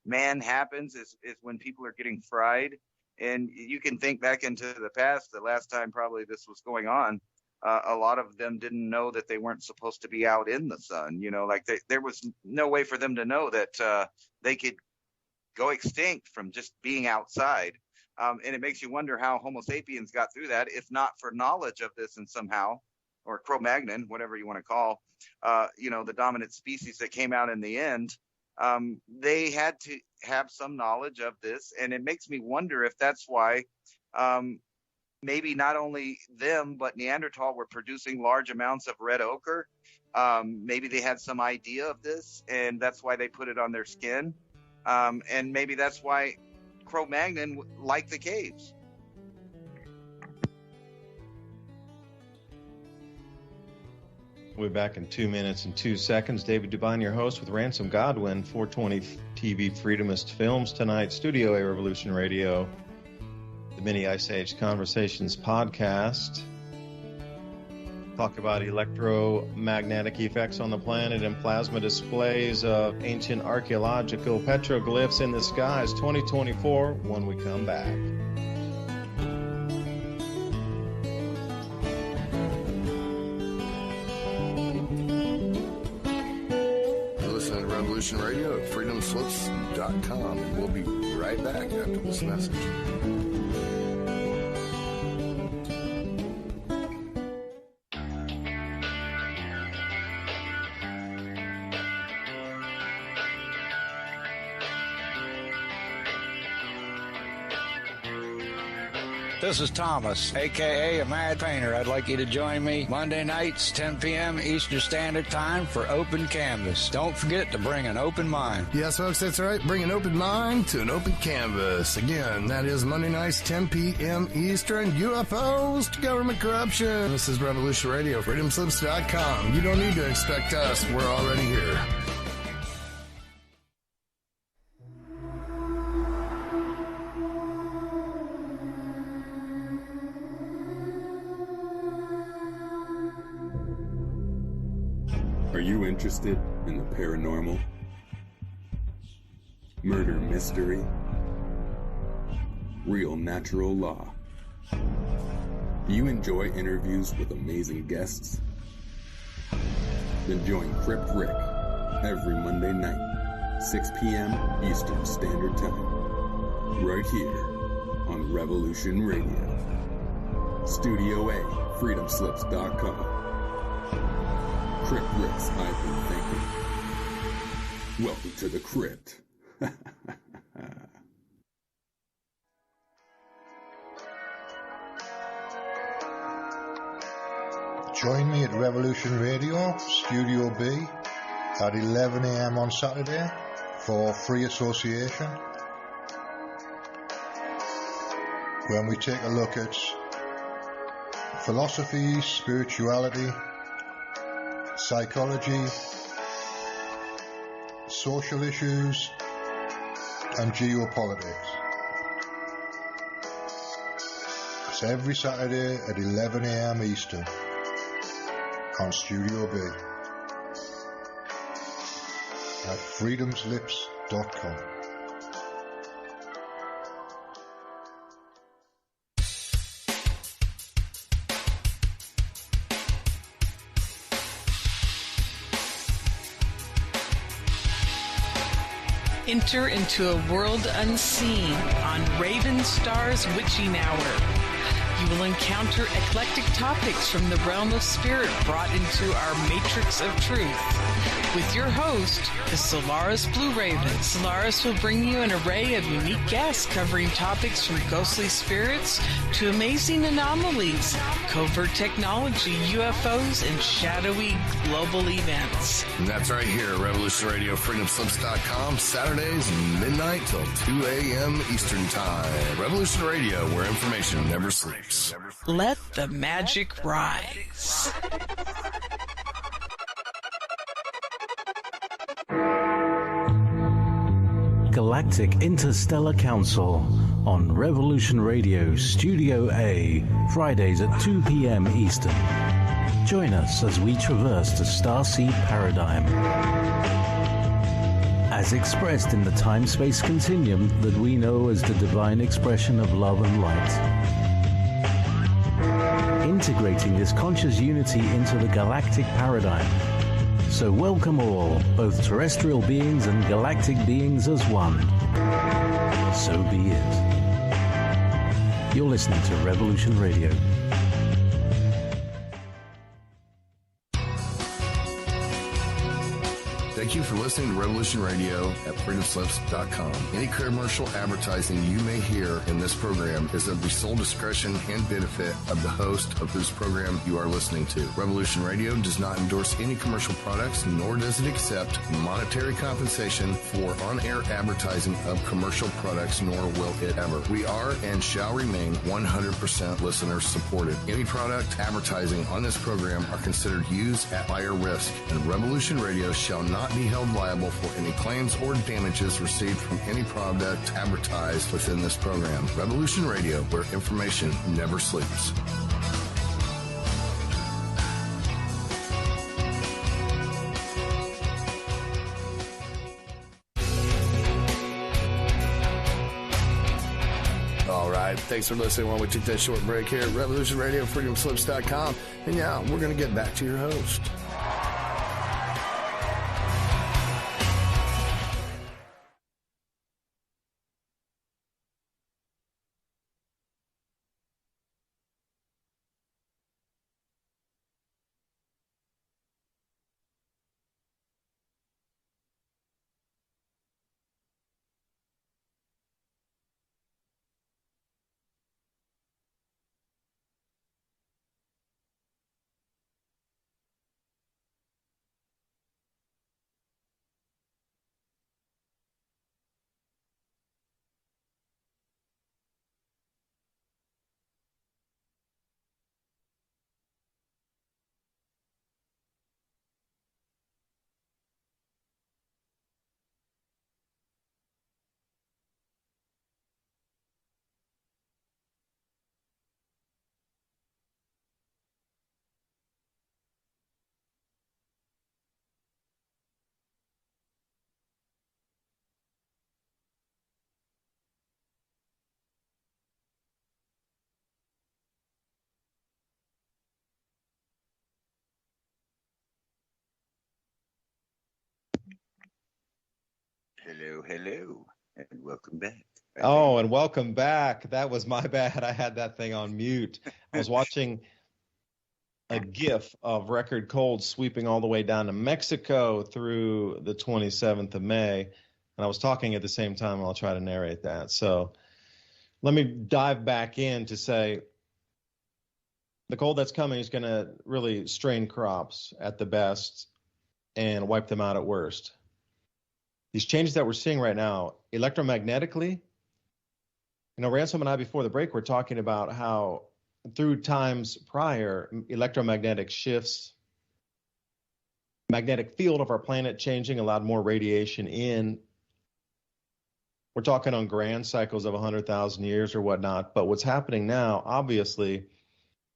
man happens? Is when people are getting fried? And you can think back into the past. The last time probably this was going on, a lot of them didn't know that they weren't supposed to be out in the sun. There was no way for them to know that they could go extinct from just being outside. And it makes you wonder how Homo sapiens got through that, if not for knowledge of this, and somehow, or Cro-Magnon, whatever you want to call, the dominant species that came out in the end, they had to have some knowledge of this. And it makes me wonder if that's why maybe not only them, but Neanderthal were producing large amounts of red ochre. Maybe they had some idea of this, and that's why they put it on their skin. And maybe that's why Cro-Magnon liked the caves. We'll be back in 2 minutes and 2 seconds. David Dubyne, your host with Ransom Godwin, 420 TV Freedomist Films tonight, Studio A Revolution Radio, the Mini Ice Age Conversations podcast. Talk about electromagnetic effects on the planet and plasma displays of ancient archaeological petroglyphs in the skies 2024 when we come back. Radio at freedomslips.com, and we'll be right back after this message. This is Thomas, a.k.a. a Mad Painter. I'd like you to join me Monday nights, 10 p.m. Eastern Standard Time for Open Canvas. Don't forget to bring an open mind. Yes, folks, that's right. Bring an open mind to an open canvas. Again, that is Monday nights, 10 p.m. Eastern. UFOs to government corruption. This is Revolution Radio, freedomslips.com. You don't need to expect us. We're already here. Are you interested in the paranormal, murder mystery, real natural law? You enjoy interviews with amazing guests? Then join Crypt Rick every Monday night, 6 p.m. Eastern Standard Time, right here on Revolution Radio. Studio A, freedomslips.com. Crypt Rick's Hyper Thinking. Welcome to the Crypt. Join me at Revolution Radio, Studio B, at 11 a.m. on Saturday for Free Association, when we take a look at philosophy, spirituality, psychology, social issues, and geopolitics. It's every Saturday at 11 a.m. Eastern on Studio B at freedomslips.com. Enter into a world unseen on Raven Star's Witching Hour. You will encounter eclectic topics from the realm of spirit brought into our matrix of truth. With your host, the Solaris Blue Raven. Solaris will bring you an array of unique guests covering topics from ghostly spirits to amazing anomalies, covert technology, UFOs, and shadowy global events. And that's right here at Revolution Radio, freedomslips.com, Saturdays, midnight till 2 a.m. Eastern Time. Revolution Radio, where information never sleeps. Let the magic rise. Galactic Interstellar Council on Revolution Radio Studio A, Fridays at 2 p.m. Eastern. Join us as we traverse the starseed paradigm, as expressed in the time-space continuum that we know as the divine expression of love and light. Integrating this conscious unity into the galactic paradigm. So welcome all, both terrestrial beings and galactic beings as one. So be it. You're listening to Revolution Radio. Thank Thank you for listening to Revolution Radio at freedomslips.com. Any commercial advertising you may hear in this program is of the sole discretion and benefit of the host of whose program you are listening to. Revolution Radio does not endorse any commercial products, nor does it accept monetary compensation for on-air advertising of commercial products, nor will it ever. We are and shall remain 100% listener supported. Any product advertising on this program are considered used at higher risk, and Revolution Radio shall not be held liable for any claims or damages received from any product advertised within this program. Revolution Radio, where information never sleeps. All right, thanks for listening while we take that short break here at Revolution Radio, freedomslips.com. And yeah, we're going to get back to your host. Hello, and welcome back. Oh, and welcome back. That was my bad. I had that thing on mute. I was watching a GIF of record cold sweeping all the way down to Mexico through the 27th of May, and I was talking at the same time, and I'll try to narrate that. So let me dive back in to say the cold that's coming is going to really strain crops at the best and wipe them out at worst. These changes that we're seeing right now, electromagnetically, Ransom and I before the break were talking about how through times prior, electromagnetic shifts, magnetic field of our planet changing allowed more radiation in. We're talking on grand cycles of 100,000 years or whatnot, but what's happening now, obviously,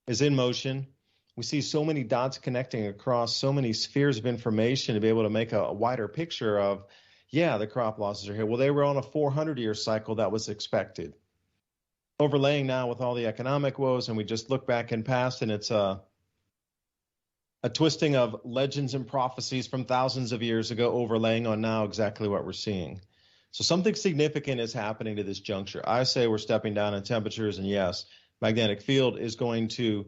is in motion. We see so many dots connecting across so many spheres of information to be able to make a wider picture of, yeah, the crop losses are here. Well, they were on a 400-year cycle that was expected. Overlaying now with all the economic woes, and we just look back in past, and it's a twisting of legends and prophecies from thousands of years ago overlaying on now exactly what we're seeing. So something significant is happening to this juncture. I say we're stepping down in temperatures, and yes, magnetic field is going to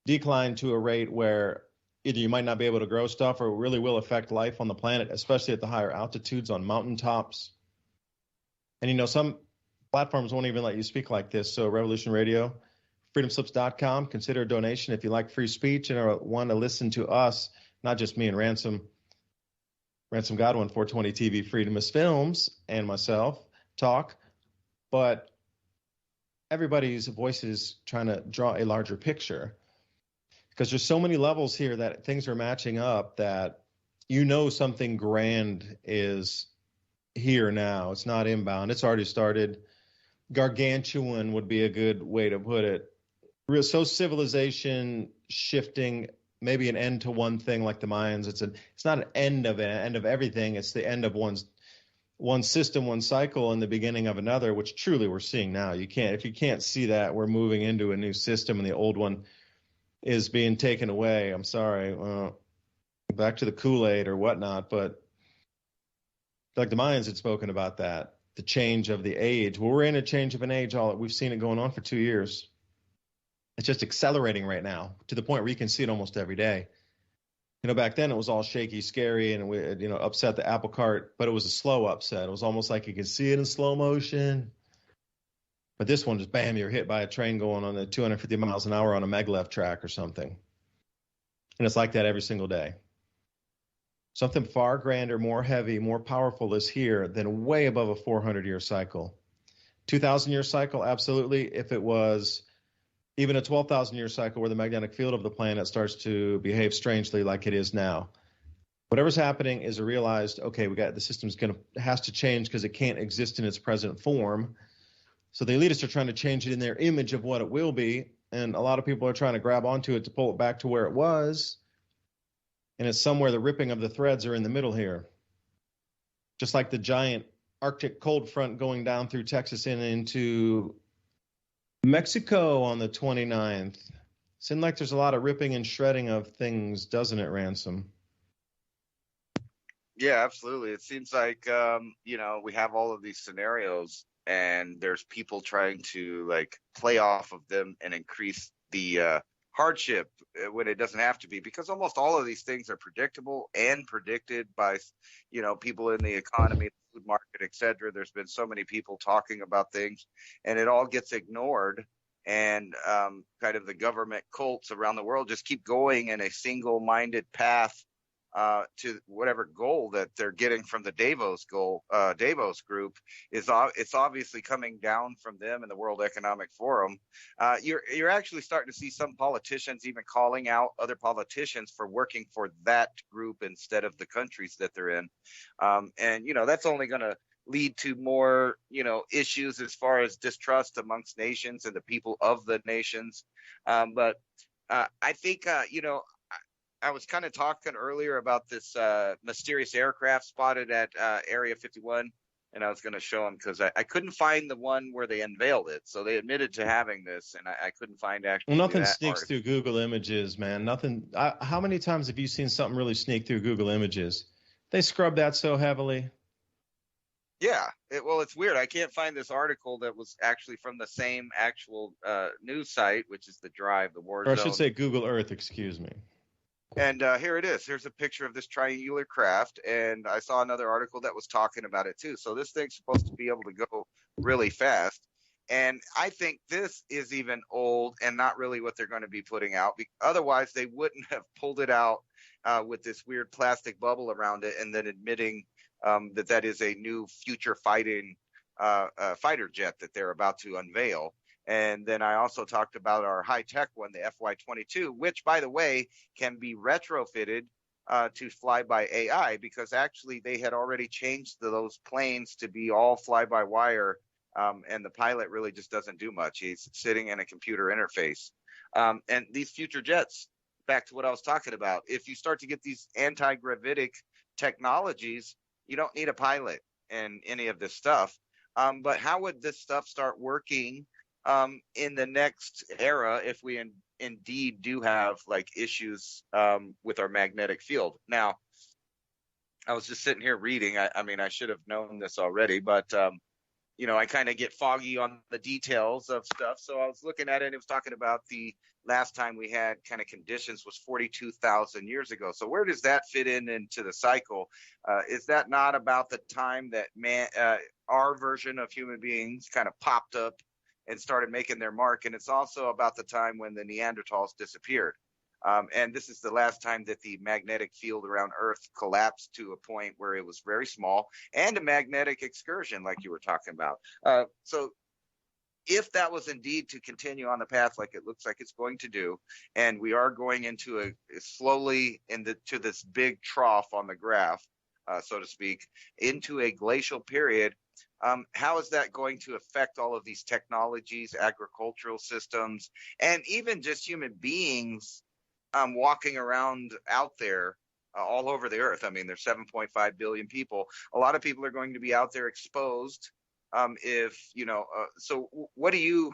decline to a rate where either you might not be able to grow stuff or it really will affect life on the planet, especially at the higher altitudes on mountaintops. And, some platforms won't even let you speak like this. So Revolution Radio, freedomslips.com, consider a donation if you like free speech and want to listen to us, not just me and Ransom Godwin, 420 TV, Freedomist Films, and myself talk, but everybody's voice is trying to draw a larger picture. Because there's so many levels here that things are matching up that something grand is here now. It's not inbound. It's already started. Gargantuan would be a good way to put it. So civilization shifting, maybe an end to one thing like the Mayans. It's not an end of everything. It's the end of one system, one cycle, and the beginning of another, which truly we're seeing now. If you can't see that, we're moving into a new system, and the old one is being taken away. I'm sorry. Back to the Kool-Aid or whatnot, but like the Mayans had spoken about that, the change of the age. Well, we're in a change of an age. We've seen it going on for 2 years. It's just accelerating right now to the point where you can see it almost every day. Back then it was all shaky, scary, and we, upset the apple cart, but it was a slow upset. It was almost like you could see it in slow motion. But this one, just bam, you're hit by a train going on the 250 miles an hour on a maglev track or something. And it's like that every single day. Something far grander, more heavy, more powerful is here than way above a 400-year cycle. 2,000-year cycle, absolutely. If it was even a 12,000-year cycle where the magnetic field of the planet starts to behave strangely like it is now, whatever's happening is a realized, okay, the system's has to change because it can't exist in its present form. So the elitists are trying to change it in their image of what it will be, and a lot of people are trying to grab onto it to pull it back to where it was. And it's somewhere the ripping of the threads are in the middle here. Just like the giant Arctic cold front going down through Texas and into Mexico on the 29th. Seems like there's a lot of ripping and shredding of things, doesn't it, Ransom? Yeah, absolutely. It seems like, we have all of these scenarios and there's people trying to play off of them and increase the hardship when it doesn't have to be, because almost all of these things are predictable and predicted by, people in the economy, the food market, et cetera. There's been so many people talking about things and it all gets ignored. And kind of the government cults around the world just keep going in a single-minded path to whatever goal that they're getting from the Davos group it's obviously coming down from them and the World Economic Forum. You're actually starting to see some politicians even calling out other politicians for working for that group instead of the countries that they're in. And that's only going to lead to more, issues as far as distrust amongst nations and the people of the nations. But I think, I was kind of talking earlier about this mysterious aircraft spotted at Area 51, and I was going to show them because I couldn't find the one where they unveiled it. So they admitted to having this, and I couldn't find actually. Well, nothing sneaks through Google Images, man. Nothing. How many times have you seen something really sneak through Google Images? They scrub that so heavily. Yeah, it's weird. I can't find this article that was actually from the same actual news site, which is the Drive, the War Zone. Or I should say Google Earth, excuse me. And here it is. Here's a picture of this triangular craft, and I saw another article that was talking about it too. So this thing's supposed to be able to go really fast. And I think this is even old and not really what they're going to be putting out. Otherwise, they wouldn't have pulled it out with this weird plastic bubble around it and then admitting that is a new future fighting fighter jet that they're about to unveil. And then I also talked about our high-tech one, the FY-22, which, by the way, can be retrofitted to fly by AI, because actually they had already changed those planes to be all fly-by-wire, and the pilot really just doesn't do much. He's sitting in a computer interface. And these future jets, back to what I was talking about, if you start to get these anti-gravitic technologies, you don't need a pilot in any of this stuff. But how would this stuff start working in the next era if we indeed do have issues with our magnetic field? Now, I was just sitting here reading. I mean, I should have known this already, but I kind of get foggy on the details of stuff. So I was looking at it, and it was talking about the last time we had kind of conditions was 42,000 years ago. So where does that fit into the cycle? Is that not about the time that our version of human beings kind of popped up and started making their mark? And it's also about the time when the Neanderthals disappeared. And this is the last time that the magnetic field around Earth collapsed to a point where it was very small, and a magnetic excursion like you were talking about. So if that was indeed to continue on the path like it looks like it's going to do, and we are going into slowly to this big trough on the graph, so to speak, into a glacial period, how is that going to affect all of these technologies, agricultural systems, and even just human beings walking around out there all over the earth? I mean, there's 7.5 billion people. A lot of people are going to be out there exposed. So what do you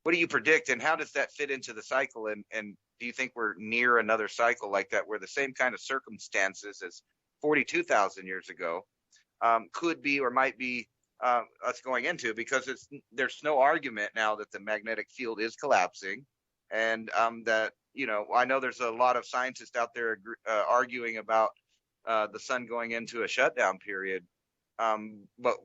predict, and how does that fit into the cycle? And do you think we're near another cycle like that, where the same kind of circumstances as 42,000 years ago could be or might be us going into? Because there's no argument now that the magnetic field is collapsing, and that I know there's a lot of scientists out there arguing about the sun going into a shutdown period. But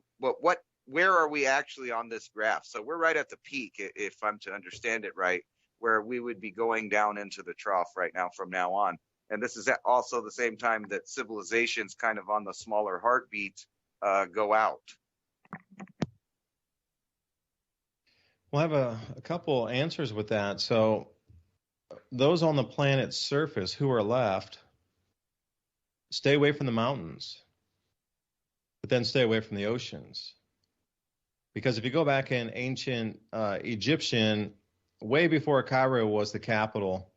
where are we actually on this graph? So we're right at the peak, if I'm to understand it right, where we would be going down into the trough right now from now on. And this is also the same time that civilizations kind of on the smaller heartbeat go out. We'll have a couple answers with that. So those on the planet's surface who are left, stay away from the mountains, but then stay away from the oceans. Because if you go back in ancient Egyptian, way before Cairo was the capital,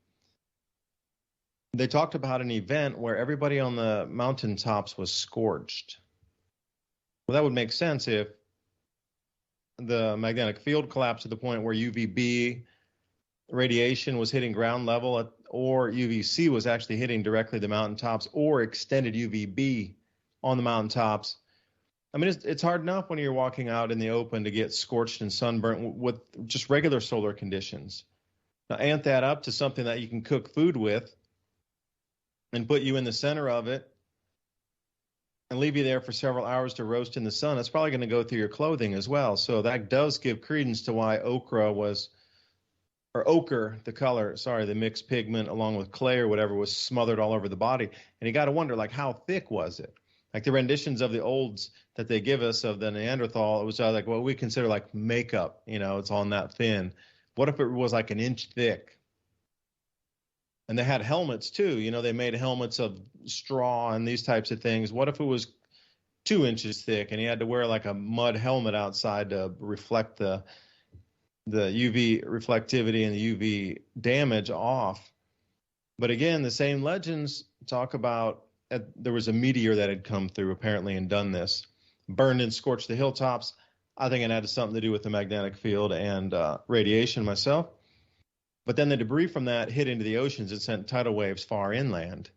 they talked about an event where everybody on the mountaintops was scorched. Well, that would make sense if the magnetic field collapsed to the point where UVB radiation was hitting ground level, or UVC was actually hitting directly the mountaintops, or extended UVB on the mountaintops. I mean, it's hard enough when you're walking out in the open to get scorched and sunburnt with just regular solar conditions. Now, amp that up to something that you can cook food with and put you in the center of it and leave you there for several hours to roast in the sun. It's probably going to go through your clothing as well. So that does give credence to why ochre, the color, the mixed pigment along with clay or whatever, was smothered all over the body. And you got to wonder, like, how thick was it? Like the renditions of the olds that they give us of the Neanderthal, it was like what we consider like makeup, it's on that thin. What if it was like an inch thick? And they had helmets too. They made helmets of straw and these types of things. What if it was 2 inches thick and he had to wear like a mud helmet outside to reflect the UV reflectivity and the UV damage off? But again, the same legends talk about there was a meteor that had come through apparently and done this, burned and scorched the hilltops. I think it had something to do with the magnetic field and radiation myself. But then the debris from that hit into the oceans and sent tidal waves far inland.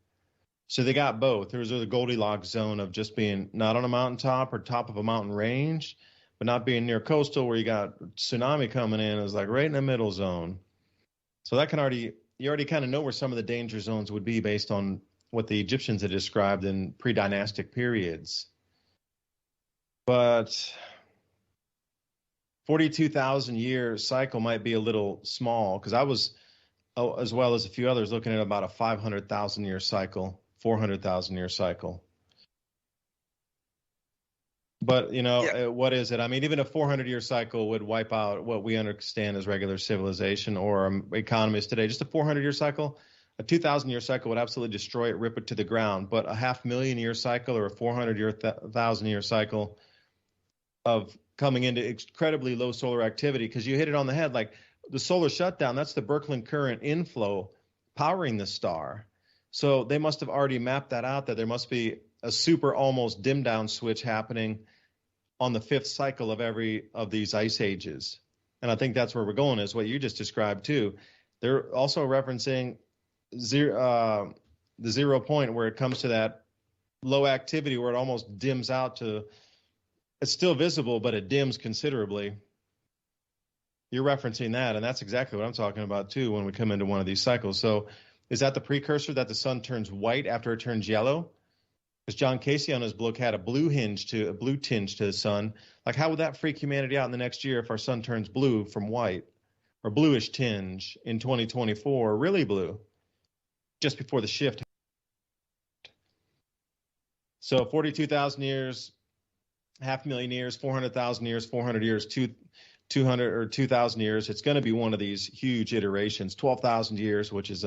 So they got both. There was a Goldilocks zone of just being not on a mountaintop or top of a mountain range, but not being near coastal where you got tsunami coming in. It was like right in the middle zone. So that you already kind of know where some of the danger zones would be based on what the Egyptians had described in pre-dynastic periods. But 42,000 year cycle might be a little small, because I was, as well as a few others, looking at about a 500,000 year cycle, 400,000 year cycle. But, what is it? I mean, even a 400-year cycle would wipe out what we understand as regular civilization or economies today. Just a 400-year cycle, a 2,000-year cycle would absolutely destroy it, rip it to the ground. But a 500,000-year cycle or a 400,000-year cycle of coming into incredibly low solar activity, because you hit it on the head. Like the solar shutdown, that's the Birkeland current inflow powering the star. So they must have already mapped that out, that there must be a super almost dim down switch happening on the 5th cycle of every of these ice ages. And I think that's where we're going, is what you just described too. They're also referencing the 0 point where it comes to that low activity where it almost dims out to, it's still visible, but it dims considerably. You're referencing that, and that's exactly what I'm talking about too when we come into one of these cycles. So is that the precursor that the sun turns white after it turns yellow? Because John Casey on his book had a blue tinge to the sun. Like, how would that freak humanity out in the next year if our sun turns blue from white, or bluish tinge in 2024, really blue, just before the shift? So 42,000 years, 500,000 years, 400,000 years, 400 years, 200 or 2,000 years. It's going to be one of these huge iterations. 12,000 years, which is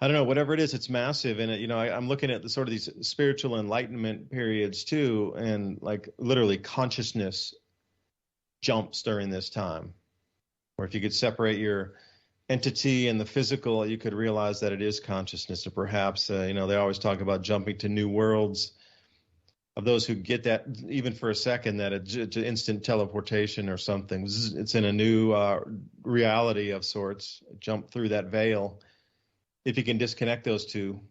I don't know, whatever it is, it's massive. And, I'm looking at the sort of these spiritual enlightenment periods too, and like literally consciousness jumps during this time. Or if you could separate your entity and the physical, you could realize that it is consciousness. Or perhaps, they always talk about jumping to new worlds. Of those who get that even for a second, that it's instant teleportation or something. It's in a new reality of sorts. Jump through that veil. If you can disconnect those two.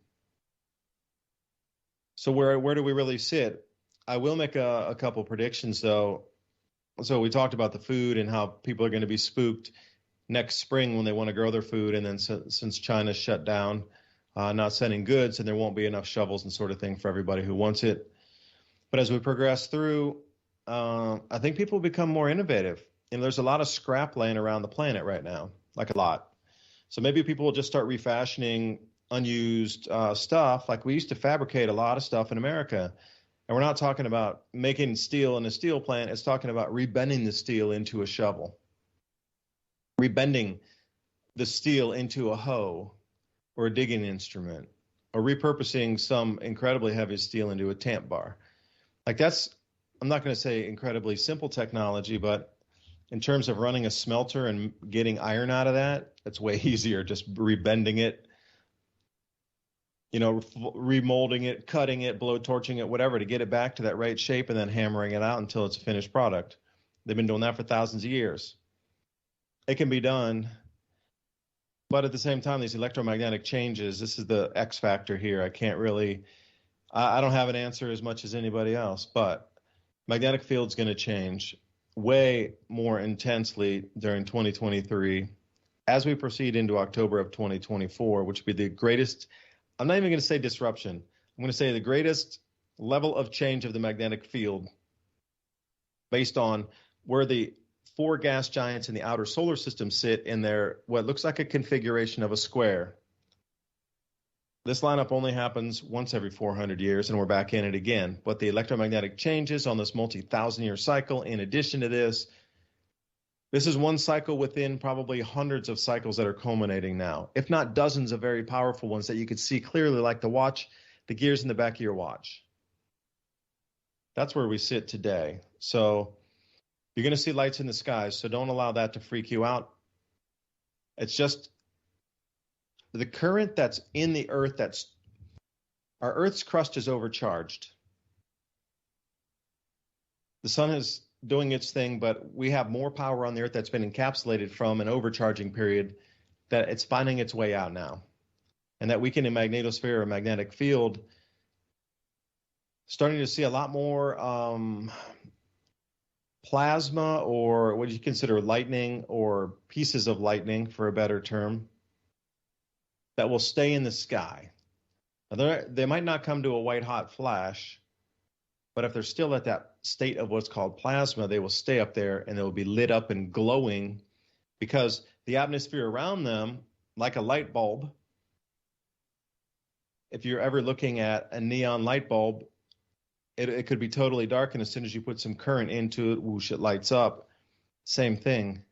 So where do we really sit? I will make a couple predictions though. So we talked about the food and how people are going to be spooked. next spring when they want to grow their food. And then since China's shut down, not sending goods, and there won't be enough shovels and sort of thing for everybody who wants it. But as we progress through, I think people become more innovative. And there's a lot of scrap laying around the planet right now, like a lot. So maybe people will just start refashioning unused stuff. Like we used to fabricate a lot of stuff in America. And we're not talking about making steel in a steel plant. It's talking about rebending the steel into a shovel, rebending the steel into a hoe or a digging instrument, or repurposing some incredibly heavy steel into a tamp bar. Like that's, I'm not going to say incredibly simple technology, but in terms of running a smelter and getting iron out of that, it's way easier just rebending it, remolding it, cutting it, blow torching it, whatever, to get it back to that right shape and then hammering it out until it's a finished product. They've been doing that for thousands of years. It can be done, but at the same time, these electromagnetic changes, this is the X factor here. I don't have an answer as much as anybody else, but magnetic field's going to change way more intensely during 2023 as we proceed into October of 2024, which would be the greatest, I'm not even going to say disruption, I'm going to say the greatest level of change of the magnetic field based on where the 4 gas giants in the outer solar system sit in their what looks like a configuration of a square. This lineup only happens once every 400 years, and we're back in it again. But the electromagnetic changes on this multi-thousand-year cycle, in addition to this is one cycle within probably hundreds of cycles that are culminating now, if not dozens of very powerful ones that you could see clearly, like the gears in the back of your watch. That's where we sit today. So you're going to see lights in the skies, so don't allow that to freak you out. It's just the current that's in the earth, our Earth's crust is overcharged. The sun is doing its thing, but we have more power on the earth that's been encapsulated from an overcharging period that it's finding its way out now. And that weakening magnetosphere or magnetic field, starting to see a lot more plasma, or what you consider lightning, or pieces of lightning for a better term, that will stay in the sky. Now, they might not come to a white hot flash, but if they're still at that state of what's called plasma, they will stay up there and they will be lit up and glowing, because the atmosphere around them, like a light bulb, if you're ever looking at a neon light bulb, it could be totally dark, and as soon as you put some current into it, whoosh, it lights up. Same thing.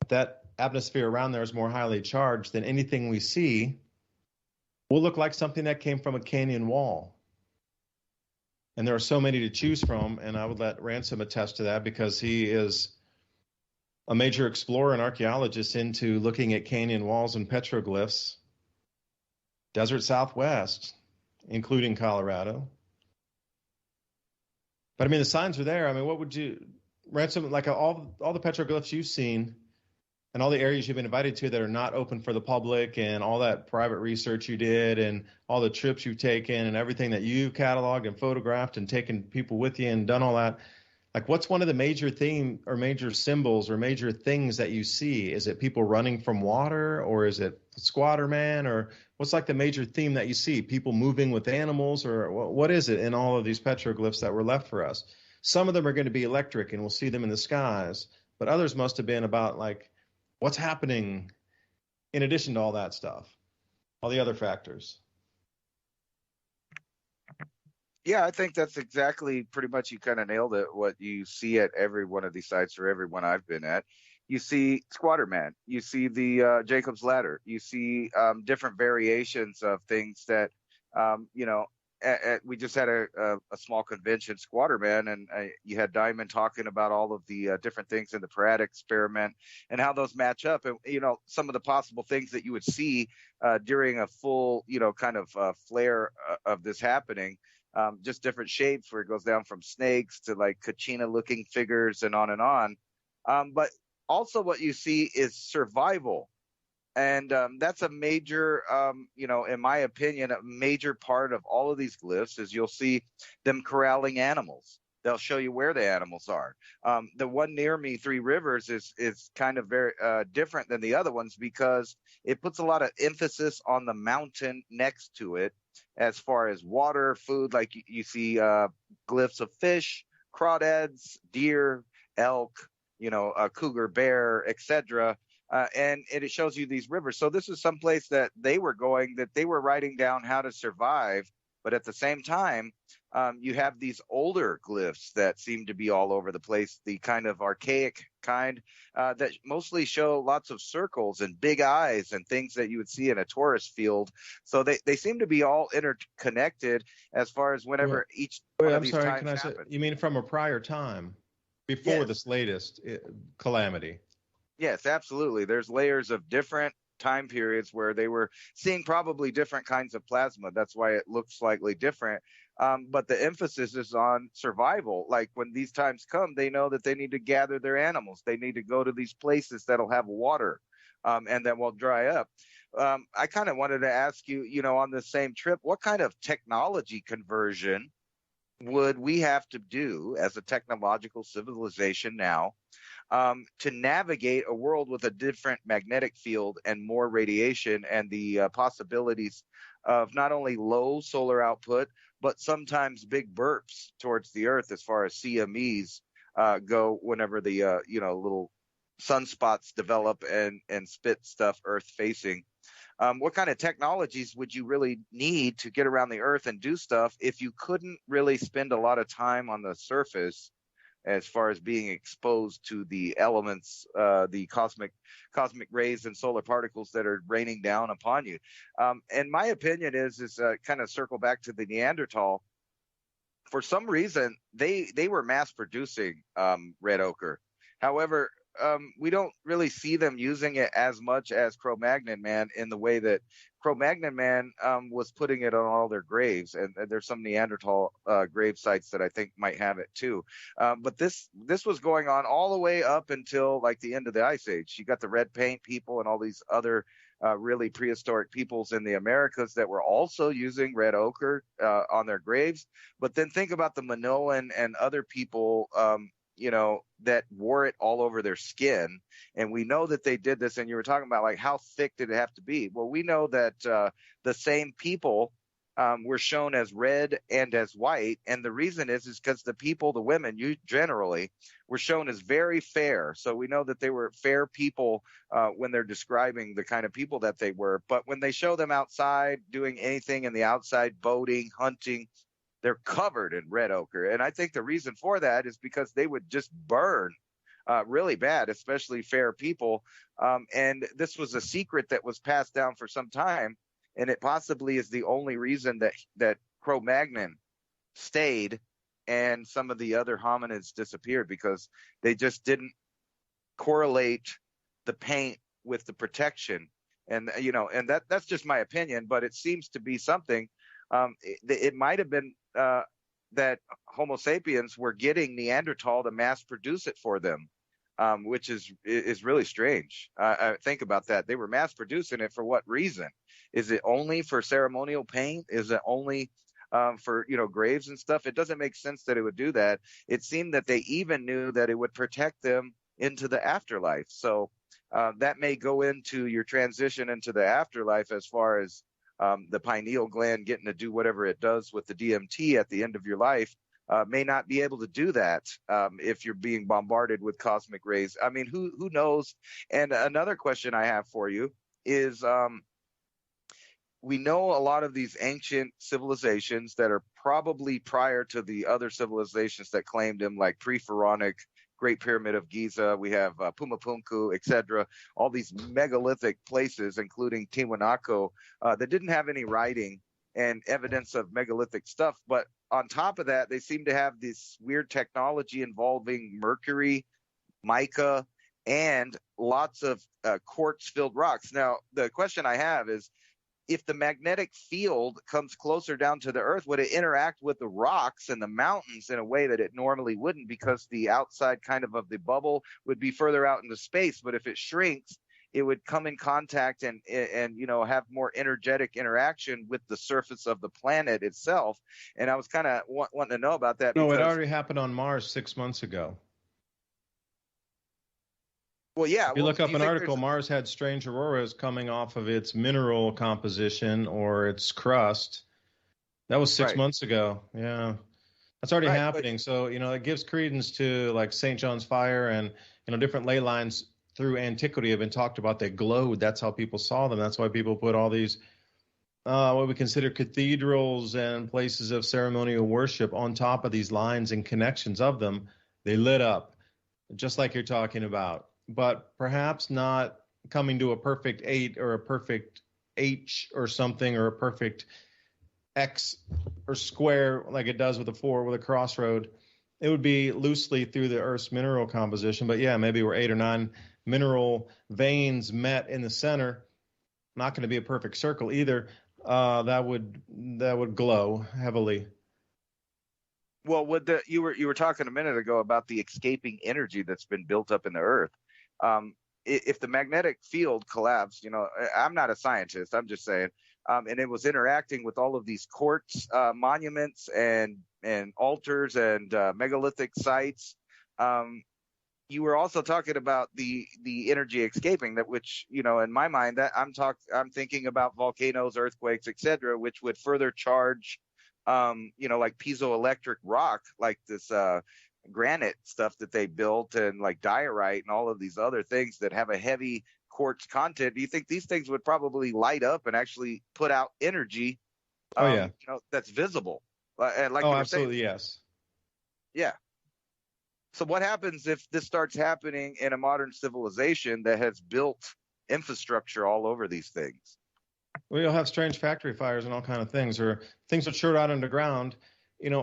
That atmosphere around there is more highly charged than anything we see will look like something that came from a canyon wall. And there are so many to choose from, and I would let Ransom attest to that, because he is a major explorer and archaeologist into looking at canyon walls and petroglyphs, desert Southwest, including Colorado. But I mean, the signs are there. I mean, what would you, Ransom, like all the petroglyphs you've seen and all the areas you've been invited to that are not open for the public, and all that private research you did, and all the trips you've taken, and everything that you've cataloged and photographed and taken people with you and done all that, like what's one of the major theme or major symbols or major things that you see? Is it people running from water, or is it squatter man, or what's like the major theme that you see? People moving with animals, or what is it in all of these petroglyphs that were left for us? Some of them are going to be electric, and we'll see them in the skies, but others must have been about like what's happening in addition to all that stuff, all the other factors. Yeah, I think that's exactly, pretty much, you kind of nailed it. What you see at every one of these sites, or every one I've been at, you see squatter man, you see the Jacob's ladder, you see different variations of things that, we just had a small convention, squatter man, and you had Diamond talking about all of the different things in the Parad experiment and how those match up, and some of the possible things that you would see during a full kind of flare of this happening. Just different shapes, where it goes down from snakes to like Kachina looking figures and on and on. But also what you see is survival. And that's a major, in my opinion, a major part of all of these glyphs is you'll see them corralling animals. they'll show you where the animals are. The one near me, Three Rivers, is kind of very different than the other ones because it puts a lot of emphasis on the mountain next to it as far as water, food. Like you see glyphs of fish, crawdads, deer, elk, a cougar, bear, etc. And it shows you these rivers. So this is some place that they were going, that they were writing down how to survive. But at the same time, you have these older glyphs that seem to be all over the place, the kind of archaic kind that mostly show lots of circles and big eyes and things that you would see in a tourist field. So they seem to be all interconnected as far as whenever each one of these times happened. You mean from a prior time, before this latest calamity? Yes, absolutely. There's layers of different time periods where they were seeing probably different kinds of plasma. That's why it looks slightly different. But the emphasis is on survival. Like when these times come, they know that they need to gather their animals. They need to go to these places that'll have water and that will dry up. I kind of wanted to ask you, on the same trip, what kind of technology conversion would we have to do as a technological civilization now to navigate a world with a different magnetic field and more radiation and the possibilities of not only low solar output, but sometimes big burps towards the Earth as far as CMEs go whenever the little sunspots develop and spit stuff Earth facing. What kind of technologies would you really need to get around the Earth and do stuff if you couldn't really spend a lot of time on the surface as far as being exposed to the elements, the cosmic rays and solar particles that are raining down upon you? And my opinion is kind of circle back to the Neanderthal. For some reason, they were mass producing red ochre. However, we don't really see them using it as much as Cro-Magnon man in the way that Cro-Magnon man was putting it on all their graves. And there's some Neanderthal grave sites that I think might have it too. But this was going on all the way up until like the end of the Ice Age. You got the red paint people and all these other really prehistoric peoples in the Americas that were also using red ochre on their graves. But then think about the Minoan and other people that wore it all over their skin. And we know that they did this. And you were talking about like, how thick did it have to be? Well, we know that the same people were shown as red and as white. And the reason is because the people, the women, generally were shown as very fair. So we know that they were fair people when they're describing the kind of people that they were. But when they show them outside doing anything in the outside, boating, hunting, they're covered in red ochre. And I think the reason for that is because they would just burn really bad, especially fair people. And this was a secret that was passed down for some time. And it possibly is the only reason that Cro-Magnon stayed and some of the other hominids disappeared, because they just didn't correlate the paint with the protection. And, and that's just my opinion, but it seems to be something. It might have been that Homo sapiens were getting Neanderthal to mass produce it for them, which is really strange. I think about that. They were mass producing it for what reason? Is it only for ceremonial paint? Is it only for graves and stuff? It doesn't make sense that it would do that. It seemed that they even knew that it would protect them into the afterlife. So that may go into your transition into the afterlife as far as the pineal gland getting to do whatever it does with the DMT at the end of your life. May not be able to do that if you're being bombarded with cosmic rays. I mean, who knows? And another question I have for you is, we know a lot of these ancient civilizations that are probably prior to the other civilizations that claimed them, like pre-pharaonic, Great Pyramid of Giza. We have Pumapunku, etc. All these megalithic places, including Tiwanaku, that didn't have any writing and evidence of megalithic stuff. But on top of that, they seem to have this weird technology involving mercury, mica, and lots of quartz-filled rocks. Now, the question I have is, if the magnetic field comes closer down to the Earth, would it interact with the rocks and the mountains in a way that it normally wouldn't, because the outside kind of the bubble would be further out into space? But if it shrinks, it would come in contact and have more energetic interaction with the surface of the planet itself. And I was kind of wanting to know about that. No, it already happened on Mars 6 months ago. Well, yeah. If you look up an article, Mars had strange auroras coming off of its mineral composition or its crust. That was 6 months ago. Yeah. That's already happening. So, it gives credence to like St. John's fire and, different ley lines through antiquity have been talked about. They glowed. That's how people saw them. That's why people put all these, what we consider cathedrals and places of ceremonial worship on top of these lines and connections of them. They lit up just like you're talking about, but perhaps not coming to a perfect 8 or a perfect H or something, or a perfect X or square like it does with a 4 with a crossroad. It would be loosely through the Earth's mineral composition, but yeah, maybe we're 8 or 9 mineral veins met in the center. Not going to be a perfect circle either. That would glow heavily. Well, you were talking a minute ago about the escaping energy that's been built up in the Earth. If the magnetic field collapsed, I'm not a scientist. I'm just saying. And it was interacting with all of these quartz monuments and altars and megalithic sites. You were also talking about the energy escaping, that which, in my mind, that I'm thinking about volcanoes, earthquakes, etc., which would further charge, like piezoelectric rock, like this granite stuff that they built, and like diorite and all of these other things that have a heavy quartz content. Do you think these things would probably light up and actually put out energy? That's visible. And like absolutely, yes. Yeah. So what happens if this starts happening in a modern civilization that has built infrastructure all over these things? Well, you'll have strange factory fires and all kind of things, or things that shoot out underground.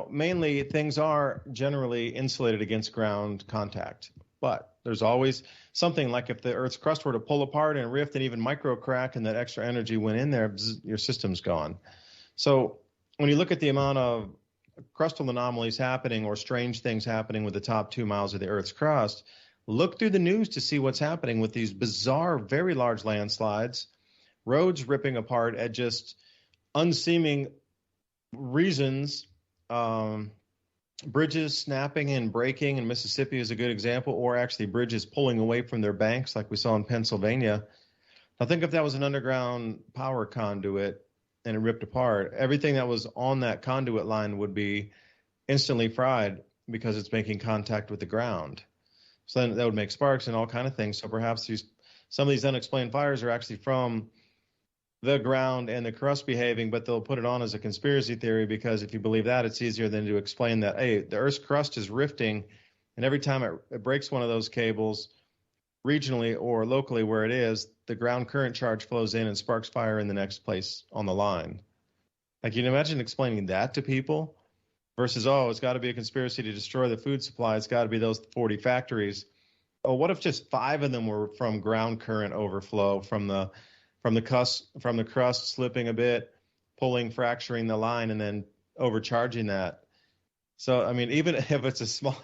Mainly things are generally insulated against ground contact, but there's always something, like if the Earth's crust were to pull apart and rift and even micro crack, and that extra energy went in there, your system's gone. So when you look at the amount of crustal anomalies happening or strange things happening with the top 2 miles of the Earth's crust, look through the news to see what's happening with these bizarre, very large landslides, roads ripping apart at just unseeming reasons, bridges snapping and breaking, and Mississippi is a good example, or actually bridges pulling away from their banks like we saw in Pennsylvania. Now think if that was an underground power conduit and it ripped apart, everything that was on that conduit line would be instantly fried because it's making contact with the ground. So then that would make sparks and all kind of things. So perhaps some of these unexplained fires are actually from the ground and the crust behaving, but they'll put it on as a conspiracy theory, because if you believe that, it's easier than to explain that, hey, the Earth's crust is rifting, and every time it breaks one of those cables, regionally or locally where it is, the ground current charge flows in and sparks fire in the next place on the line. Like, you can imagine explaining that to people versus, it's got to be a conspiracy to destroy the food supply. It's got to be those 40 factories. Oh, what if just 5 of them were from ground current overflow from the crust slipping a bit, pulling, fracturing the line, and then overcharging that? So, I mean, even if it's a small,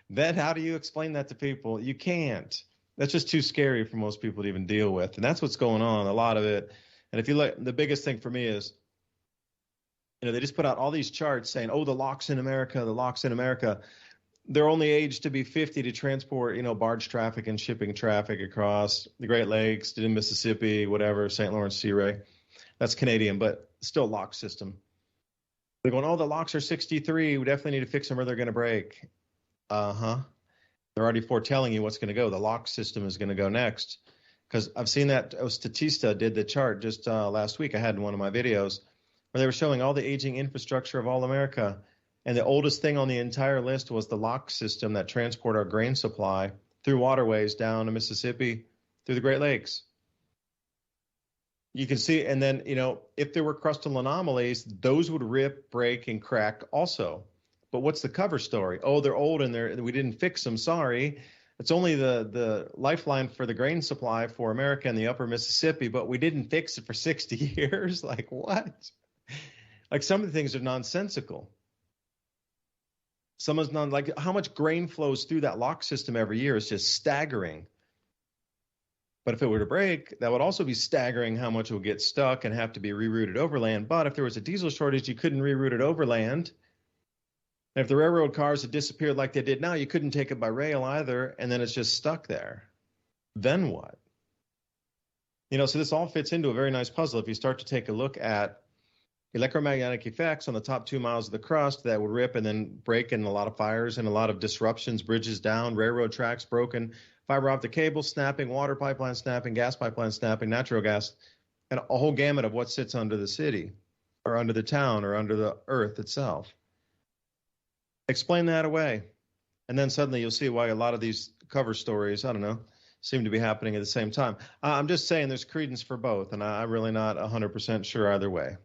then how do you explain that to people? You can't. That's just too scary for most people to even deal with. And that's what's going on, a lot of it. And if you look, the biggest thing for me is, they just put out all these charts saying, the locks in America, they're only aged to be 50 to transport, barge traffic and shipping traffic across the Great Lakes, to Mississippi, whatever, St. Lawrence Seaway. That's Canadian, but still lock system. They're going, the locks are 63. We definitely need to fix them or they're going to break. They're already foretelling you what's going to go. The lock system is going to go next. Because I've seen that Statista did the chart just last week. I had in one of my videos where they were showing all the aging infrastructure of all America. And the oldest thing on the entire list was the lock system that transport our grain supply through waterways down to Mississippi, through the Great Lakes. You can see, and then, if there were crustal anomalies, those would rip, break, and crack also. But what's the cover story? They're old and we didn't fix them. Sorry. It's only the lifeline for the grain supply for America and the upper Mississippi, but we didn't fix it for 60 years. Like, what? Like, some of the things are nonsensical. Like how much grain flows through that lock system every year is just staggering. But if it were to break, that would also be staggering how much it would get stuck and have to be rerouted overland. But if there was a diesel shortage, you couldn't reroute it overland. And if the railroad cars had disappeared like they did now, you couldn't take it by rail either, and then it's just stuck there. Then what? So this all fits into a very nice puzzle. If you start to take a look at electromagnetic effects on the top 2 miles of the crust that would rip and then break in a lot of fires and a lot of disruptions, bridges down, railroad tracks broken, fiber optic cables snapping, water pipeline snapping, gas pipeline snapping, natural gas, and a whole gamut of what sits under the city or under the town or under the earth itself. Explain that away. And then suddenly you'll see why a lot of these cover stories, seem to be happening at the same time. I'm just saying there's credence for both, and I'm really not 100% sure either way.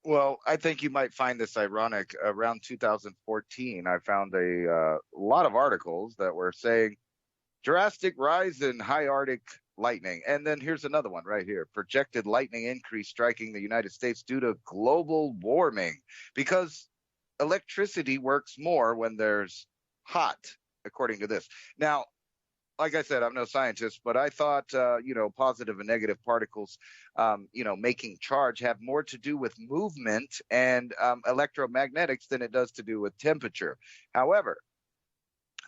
Well, I think you might find this ironic. Around 2014, I found a lot of articles that were saying drastic rise in high Arctic lightning. And then here's another one right here. Projected lightning increase striking the United States due to global warming, because electricity works more when there's hot, according to this. Now, like I said, I'm no scientist, but I thought, positive and negative particles, making charge have more to do with movement and electromagnetics than it does to do with temperature. However,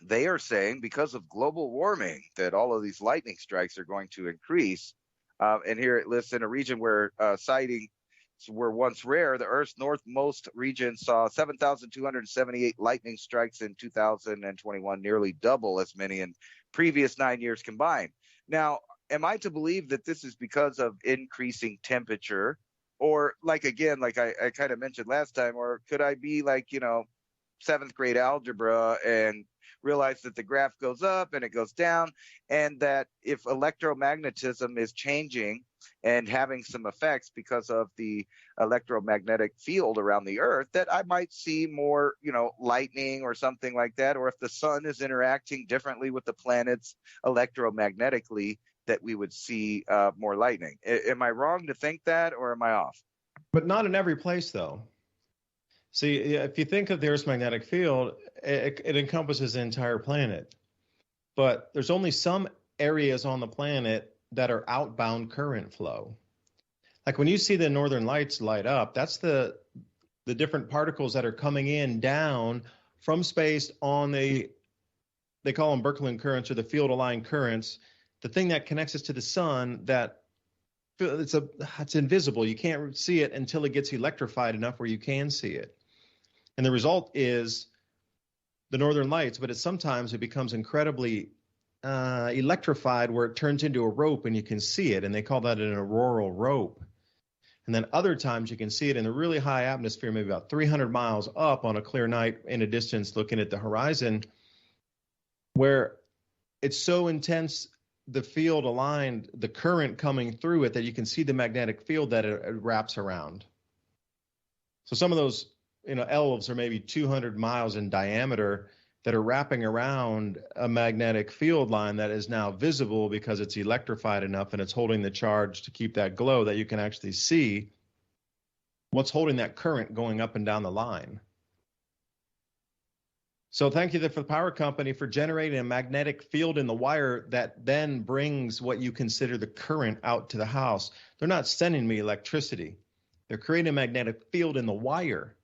they are saying because of global warming that all of these lightning strikes are going to increase. And here it lists in a region where sightings were once rare, the Earth's northmost region saw 7,278 lightning strikes in 2021, nearly double as many in previous 9 years combined. Now, am I to believe that this is because of increasing temperature, or like I kind of mentioned last time, or could I be like, seventh grade algebra and realize that the graph goes up and it goes down, and that if electromagnetism is changing and having some effects because of the electromagnetic field around the Earth, that I might see more, lightning or something like that, or if the sun is interacting differently with the planets electromagnetically, that we would see more lightning. Am I wrong to think that, or am I off? But not in every place, though. See, if you think of the Earth's magnetic field, it encompasses the entire planet. But there's only some areas on the planet that are outbound current flow. Like when you see the northern lights light up, that's the different particles that are coming in down from space on they call them Birkeland currents or the field aligned currents, the thing that connects us to the sun that it's invisible. You can't see it until it gets electrified enough where you can see it. And the result is the northern lights, but sometimes it becomes incredibly electrified where it turns into a rope and you can see it. And they call that an auroral rope. And then other times you can see it in a really high atmosphere, maybe about 300 miles up on a clear night in a distance looking at the horizon, where it's so intense, the field aligned, the current coming through it, that you can see the magnetic field that it wraps around. So some of those elves are maybe 200 miles in diameter that are wrapping around a magnetic field line that is now visible because it's electrified enough and it's holding the charge to keep that glow that you can actually see what's holding that current going up and down the line. So thank you for the power company for generating a magnetic field in the wire that then brings what you consider the current out to the house. They're not sending me electricity. They're creating a magnetic field in the wire.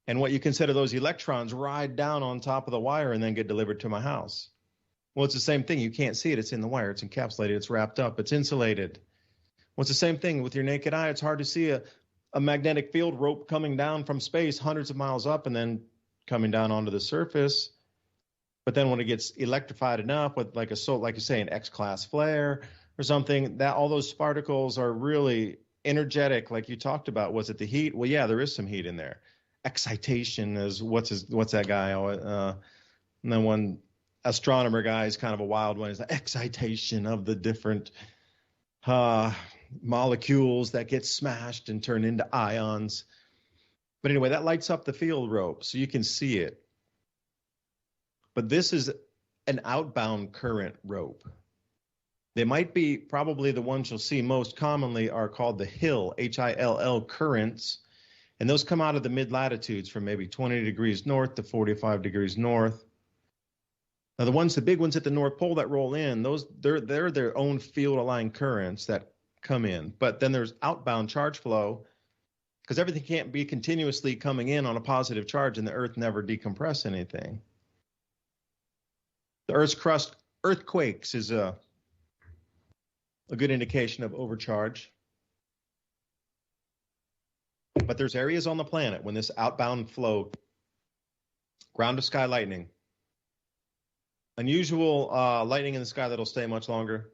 And what you consider those electrons ride down on top of the wire and then get delivered to my house. Well, it's the same thing. You can't see it. It's in the wire. It's encapsulated. It's wrapped up. It's insulated. Well, it's the same thing with your naked eye. It's hard to see a magnetic field rope coming down from space hundreds of miles up and then coming down onto the surface. But then when it gets electrified enough with like you say, an X-class flare or something, that all those particles are really energetic, like you talked about. Was it the heat? Well, yeah, there is some heat in there. Excitation is what's that guy? And then one astronomer guy is kind of a wild one. Is the excitation of the different molecules that get smashed and turn into ions. But anyway, that lights up the field rope so you can see it. But this is an outbound current rope. They might be probably the ones you'll see most commonly are called the Hill, Hill currents. And those come out of the mid-latitudes from maybe 20 degrees north to 45 degrees north. Now, the big ones at the North Pole that roll in, they're their own field-aligned currents that come in. But then there's outbound charge flow, because everything can't be continuously coming in on a positive charge, and the Earth never decompress anything. The Earth's crust, earthquakes, is a good indication of overcharge. But there's areas on the planet when this outbound flow, ground-to-sky lightning, unusual lightning in the sky that'll stay much longer,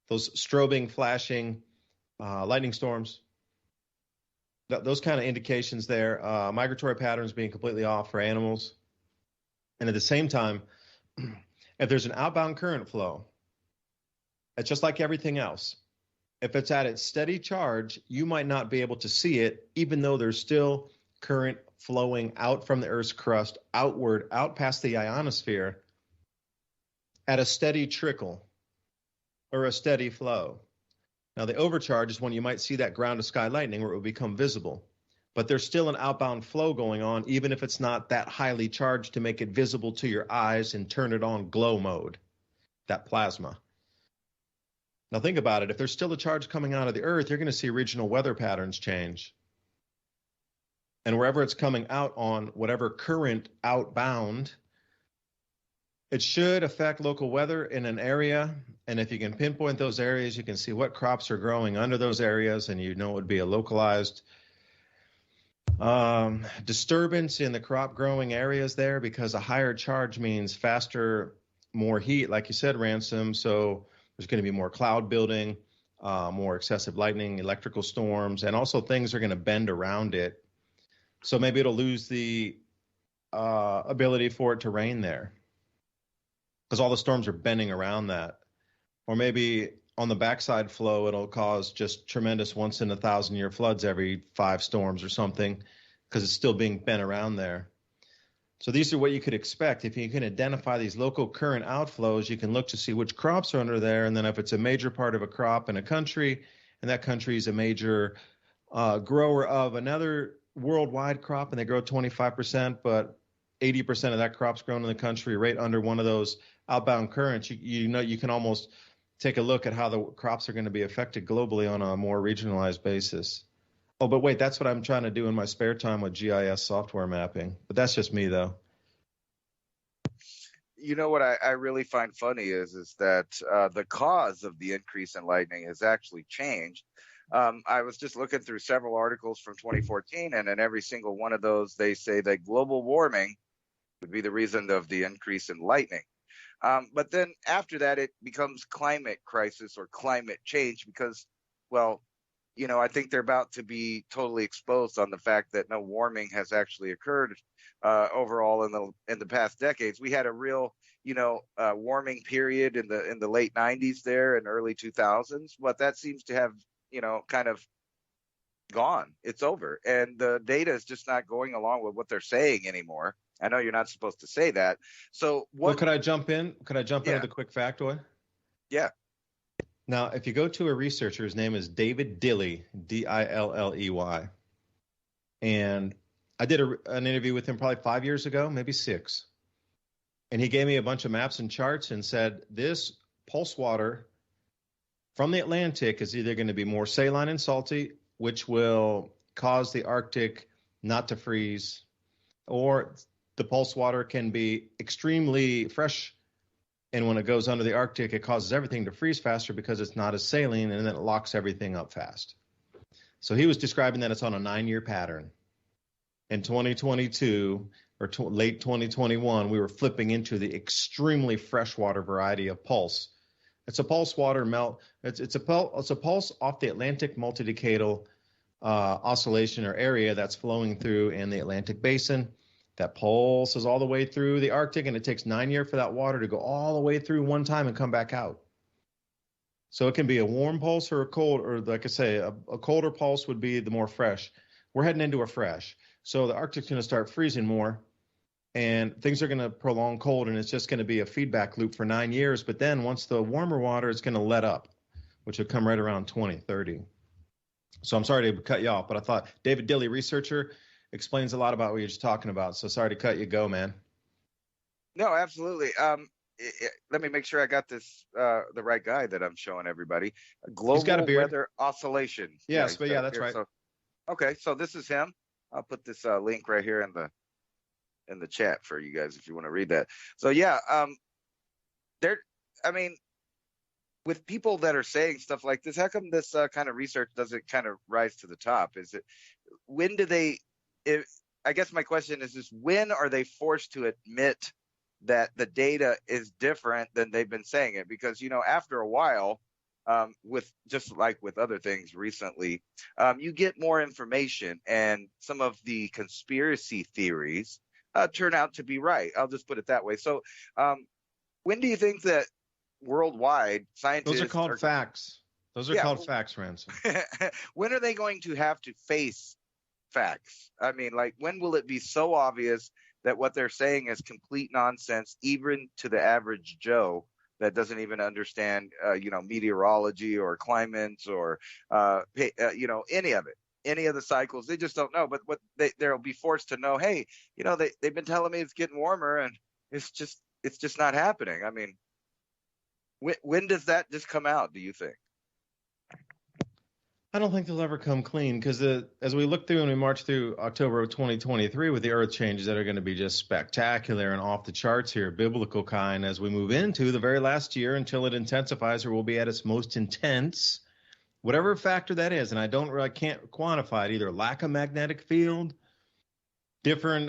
those strobing, flashing lightning storms, those kind of indications there, migratory patterns being completely off for animals. And at the same time, if there's an outbound current flow, it's just like everything else. If it's at its steady charge, you might not be able to see it, even though there's still current flowing out from the Earth's crust, outward, out past the ionosphere, at a steady trickle or a steady flow. Now, the overcharge is when you might see that ground-to-sky lightning where it will become visible. But there's still an outbound flow going on, even if it's not that highly charged to make it visible to your eyes and turn it on glow mode, that plasma. Now, think about it. If there's still a charge coming out of the Earth, you're going to see regional weather patterns change. And wherever it's coming out on whatever current outbound, it should affect local weather in an area. And if you can pinpoint those areas, you can see what crops are growing under those areas, and you know it would be a localized disturbance in the crop growing areas there, because a higher charge means faster, more heat, like you said, Ransom. So there's going to be more cloud building, more excessive lightning, electrical storms, and also things are going to bend around it. So maybe it'll lose the ability for it to rain there, because all the storms are bending around that. Or maybe on the backside flow, it'll cause just tremendous once-in-a-thousand-year floods every 5 storms or something, because it's still being bent around there. So these are what you could expect. If you can identify these local current outflows, you can look to see which crops are under there, and then if it's a major part of a crop in a country, and that country is a major grower of another worldwide crop, and they grow 25%, but 80% of that crop's grown in the country right under one of those outbound currents, you know, you can almost take a look at how the crops are going to be affected globally on a more regionalized basis. Oh, but wait, that's what I'm trying to do in my spare time with GIS software mapping. But that's just me, though. You know what I really find funny is that the cause of the increase in lightning has actually changed. I was just looking through several articles from 2014, and in every single one of those, they say that global warming would be the reason of the increase in lightning. But then after that, it becomes climate crisis or climate change because, well, you know, I think they're about to be totally exposed on the fact that no warming has actually occurred overall in the past decades. We had a real, warming period in the late 90s there and early 2000s, but that seems to have, kind of gone. It's over. And the data is just not going along with what they're saying anymore. I know you're not supposed to say that. So Well, could I jump in? Could I jump in with a quick factoid? Yeah. Now, if you go to a researcher, his name is David Dilley, Dilley. And I did an interview with him probably 5 years ago, maybe 6. And he gave me a bunch of maps and charts and said, this pulse water from the Atlantic is either going to be more saline and salty, which will cause the Arctic not to freeze, or the pulse water can be extremely fresh, and when it goes under the Arctic, it causes everything to freeze faster because it's not as saline, and then it locks everything up fast. So he was describing that it's on a 9-year pattern. In 2022 or late 2021, we were flipping into the extremely freshwater variety of pulse. It's a pulse water melt. It's a pulse off the Atlantic multidecadal oscillation or area that's flowing through in the Atlantic basin. That pulses all the way through the Arctic, and it takes 9 years for that water to go all the way through one time and come back out. So it can be a warm pulse or a cold, or like I say, a colder pulse would be the more fresh. We're heading into a fresh. So the Arctic's going to start freezing more, and things are going to prolong cold, and it's just going to be a feedback loop for 9 years. But then once the warmer water is going to let up, which will come right around 2030. So I'm sorry to cut you off, but I thought David Dilley, researcher, explains a lot about what you're just talking about. So sorry to cut you. Go, man. No, absolutely. let me make sure I got this the right guy that I'm showing everybody. He's got a Global beard. Weather Oscillation. Yes, but yeah, that's right. So, okay, so this is him. I'll put this link right here in the chat for you guys if you want to read that. So yeah, I mean, with people that are saying stuff like this, how come this kind of research doesn't kind of rise to the top? Is it when do they? I guess my question is when are they forced to admit that the data is different than they've been saying it? Because, after a while, with just like with other things recently, you get more information and some of the conspiracy theories turn out to be right. I'll just put it that way. So when do you think that worldwide scientists... Those are called facts. Those are called facts, Ransom. When are they going to have to face facts? I mean, like, when will it be so obvious that what they're saying is complete nonsense, even to the average Joe that doesn't even understand, meteorology or climates or, any of it, any of the cycles? They just don't know. But they'll be forced to know, hey, they've been telling me it's getting warmer and it's just not happening. I mean, when does that just come out, do you think? I don't think they'll ever come clean because as we look through and we march through October of 2023 with the earth changes that are going to be just spectacular and off the charts here, biblical kind, as we move into the very last year until it intensifies or will be at its most intense, whatever factor that is. And I can't quantify it, either lack of magnetic field, different,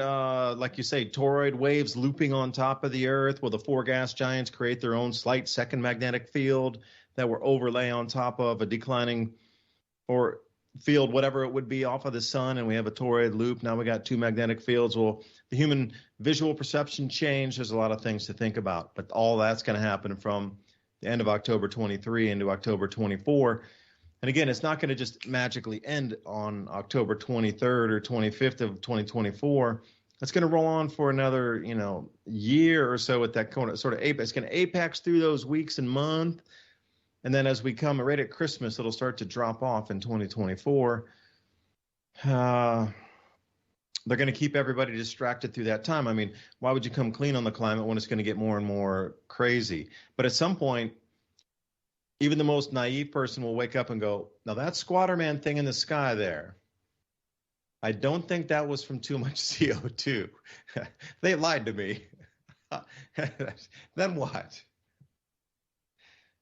like you say, toroid waves looping on top of the earth. Will the four gas giants create their own slight second magnetic field that will overlay on top of a declining or field, whatever it would be, off of the sun, and we have a toroid loop. Now we got two magnetic fields. Well, the human visual perception change. There's a lot of things to think about, but all that's going to happen from the end of October 23 into October 24. And again, it's not going to just magically end on October 23rd or 25th of 2024. It's going to roll on for another, year or so at that sort of apex. It's going to apex through those weeks and months. And then as we come right at Christmas, it'll start to drop off in 2024. They're going to keep everybody distracted through that time. I mean, why would you come clean on the climate when it's going to get more and more crazy? But at some point, even the most naive person will wake up and go, now that squatter man thing in the sky there, I don't think that was from too much CO2. They lied to me. Then what?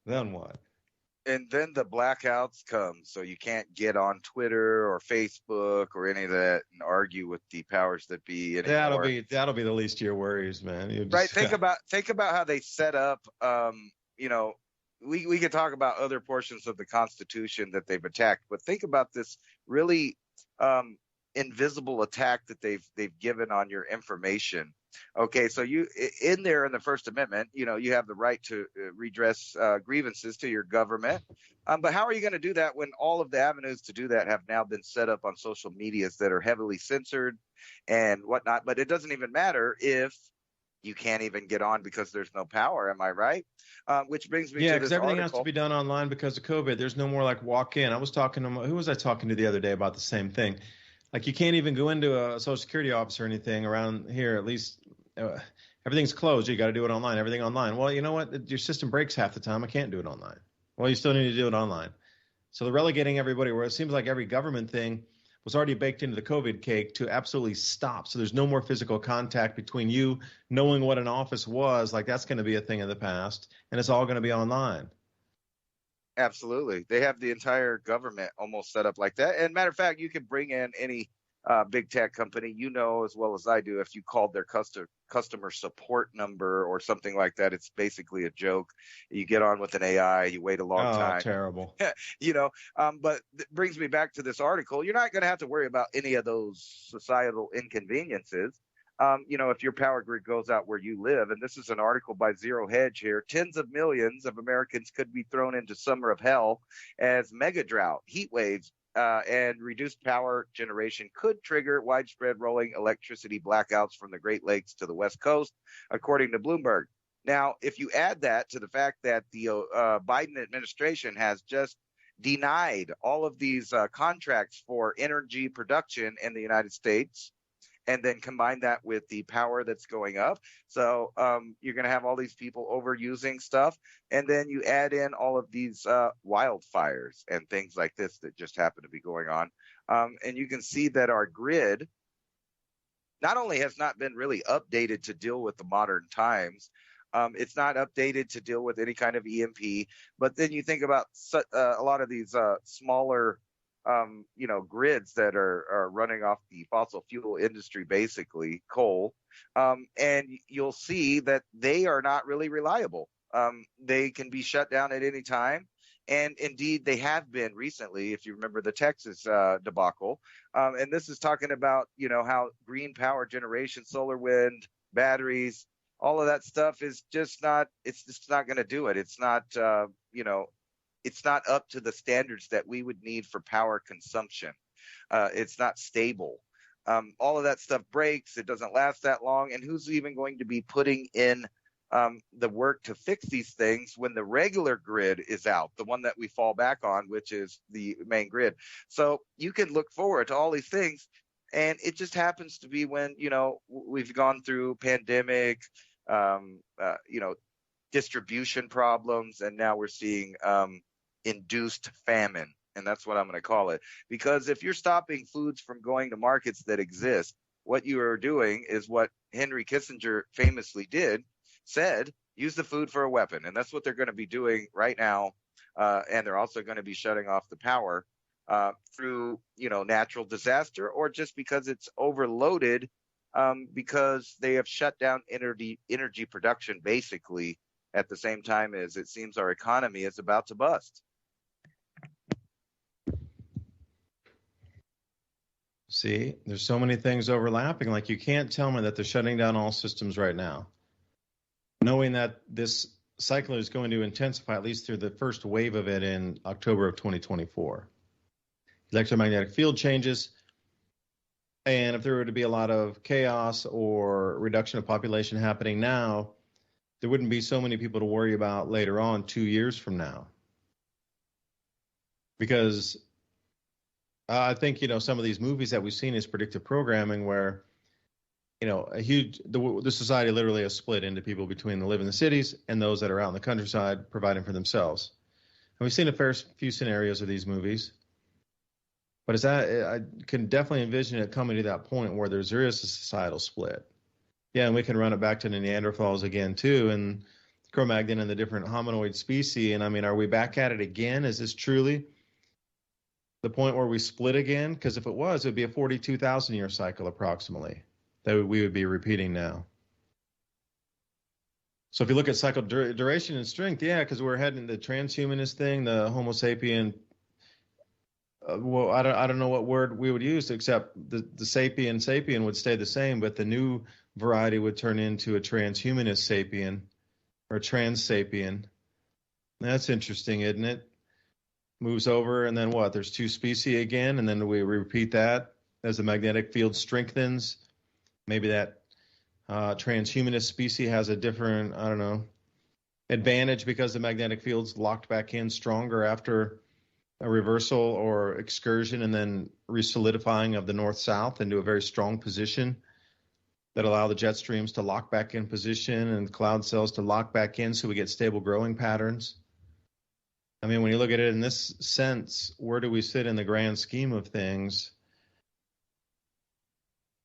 Then what? And then the blackouts come, so you can't get on Twitter or Facebook or any of that and argue with the powers that be anymore. That'll be the least of your worries, man. Right? Think about how they set up. We could talk about other portions of the Constitution that they've attacked, but think about this really invisible attack that they've given on your information. Okay, so you in there in the First Amendment, you have the right to redress grievances to your government. But how are you going to do that when all of the avenues to do that have now been set up on social medias that are heavily censored and whatnot? But it doesn't even matter if you can't even get on because there's no power. Am I right? Which brings me to this article. Yeah, because everything has to be done online because of COVID. There's no more like walk in. I was talking to who was I talking to the other day about the same thing? Like you can't even go into a Social Security office or anything around here. At least everything's closed. You got to do it online. Everything online. Well, you know what? Your system breaks half the time. I can't do it online. Well, you still need to do it online. So they're relegating everybody where it seems like every government thing was already baked into the COVID cake to absolutely stop. So there's no more physical contact between you knowing what an office was. Like that's going to be a thing of the past, and it's all going to be online. Absolutely. They have the entire government almost set up like that. And matter of fact, you can bring in any big tech company, as well as I do, if you called their customer support number or something like that, it's basically a joke. You get on with an AI, you wait a long time. Oh, terrible. But it brings me back to this article. You're not going to have to worry about any of those societal inconveniences. If your power grid goes out where you live, and this is an article by Zero Hedge here, tens of millions of Americans could be thrown into summer of hell as mega drought, heat waves, and reduced power generation could trigger widespread rolling electricity blackouts from the Great Lakes to the West Coast, according to Bloomberg. Now, if you add that to the fact that the Biden administration has just denied all of these contracts for energy production in the United States, and then combine that with the power that's going up. So you're going to have all these people overusing stuff, and then you add in all of these wildfires and things like this that just happen to be going on. And you can see that our grid not only has not been really updated to deal with the modern times, it's not updated to deal with any kind of EMP. But then you think about a lot of these smaller, grids that are running off the fossil fuel industry, basically coal, and you'll see that they are not really reliable. They can be shut down at any time. And indeed, they have been recently, if you remember the Texas debacle. And this is talking about, how green power generation, solar, wind, batteries, all of that stuff is just not going to do it. It's not, it's not up to the standards that we would need for power consumption. It's not stable. All of that stuff breaks. It doesn't last that long. And who's even going to be putting in the work to fix these things when the regular grid is out, the one that we fall back on, which is the main grid? So you can look forward to all these things, and it just happens to be when, we've gone through pandemic, distribution problems, and now we're seeing induced famine. And that's what I'm going to call it. Because if you're stopping foods from going to markets that exist, what you are doing is what Henry Kissinger famously said, use the food for a weapon. And that's what they're going to be doing right now. And they're also going to be shutting off the power through, natural disaster, or just because it's overloaded, because they have shut down energy production, basically, at the same time as it seems our economy is about to bust. See, there's so many things overlapping. Like, you can't tell me that they're shutting down all systems right now, knowing that this cycle is going to intensify at least through the first wave of it in October of 2024. Electromagnetic field changes, and if there were to be a lot of chaos or reduction of population happening now, there wouldn't be so many people to worry about later on, 2 years from now. Because I think, some of these movies that we've seen is predictive programming where, the society literally is split into people between the live in the cities and those that are out in the countryside providing for themselves. And we've seen a fair few scenarios of these movies. But I can definitely envision it coming to that point where there is a societal split. Yeah, and we can run it back to the Neanderthals again, too, and Cro-Magnon and the different hominoid species. And, are we back at it again? Is this truly the point where we split again? Because if it was, it would be a 42,000-year cycle approximately that we would be repeating now. So if you look at cycle duration and strength, yeah, because we're heading the transhumanist thing, the Homo sapien. I don't know what word we would use, except the sapien would stay the same, but the new variety would turn into a transhumanist sapien or trans sapien. That's interesting, isn't it? Moves over, and then what? There's two species again, and then we repeat that as the magnetic field strengthens. Maybe that transhumanist species has a different, advantage because the magnetic field's locked back in stronger after a reversal or excursion, and then resolidifying of the north-south into a very strong position that allow the jet streams to lock back in position and cloud cells to lock back in, so we get stable growing patterns. When you look at it in this sense, where do we sit in the grand scheme of things?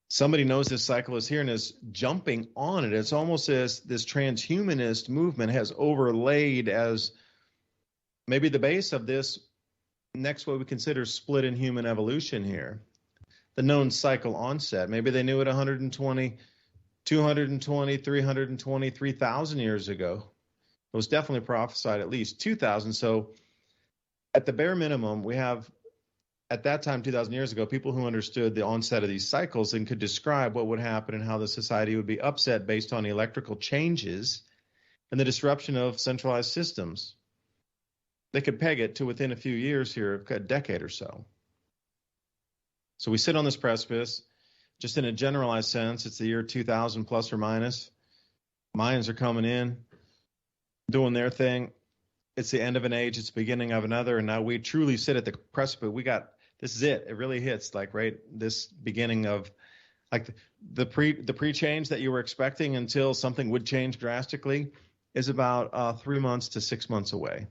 Somebody knows this cycle is here and is jumping on it. It's almost as this transhumanist movement has overlaid as maybe the base of this next what we consider split in human evolution here. The known cycle onset. Maybe they knew it 120, 220, 320, 3,000 years ago. It was definitely prophesied at least 2,000. So at the bare minimum, we have, at that time, 2,000 years ago, people who understood the onset of these cycles and could describe what would happen and how the society would be upset based on electrical changes and the disruption of centralized systems. They could peg it to within a few years here, a decade or so. So we sit on this precipice. Just in a generalized sense, it's the year 2000 plus or minus. Mayans are coming in, doing their thing. It's the end of an age. It's the beginning of another. And now we truly sit at the precipice. This is it. It really hits like right this beginning of like the pre-change that you were expecting until something would change drastically is about 3 months to 6 months away.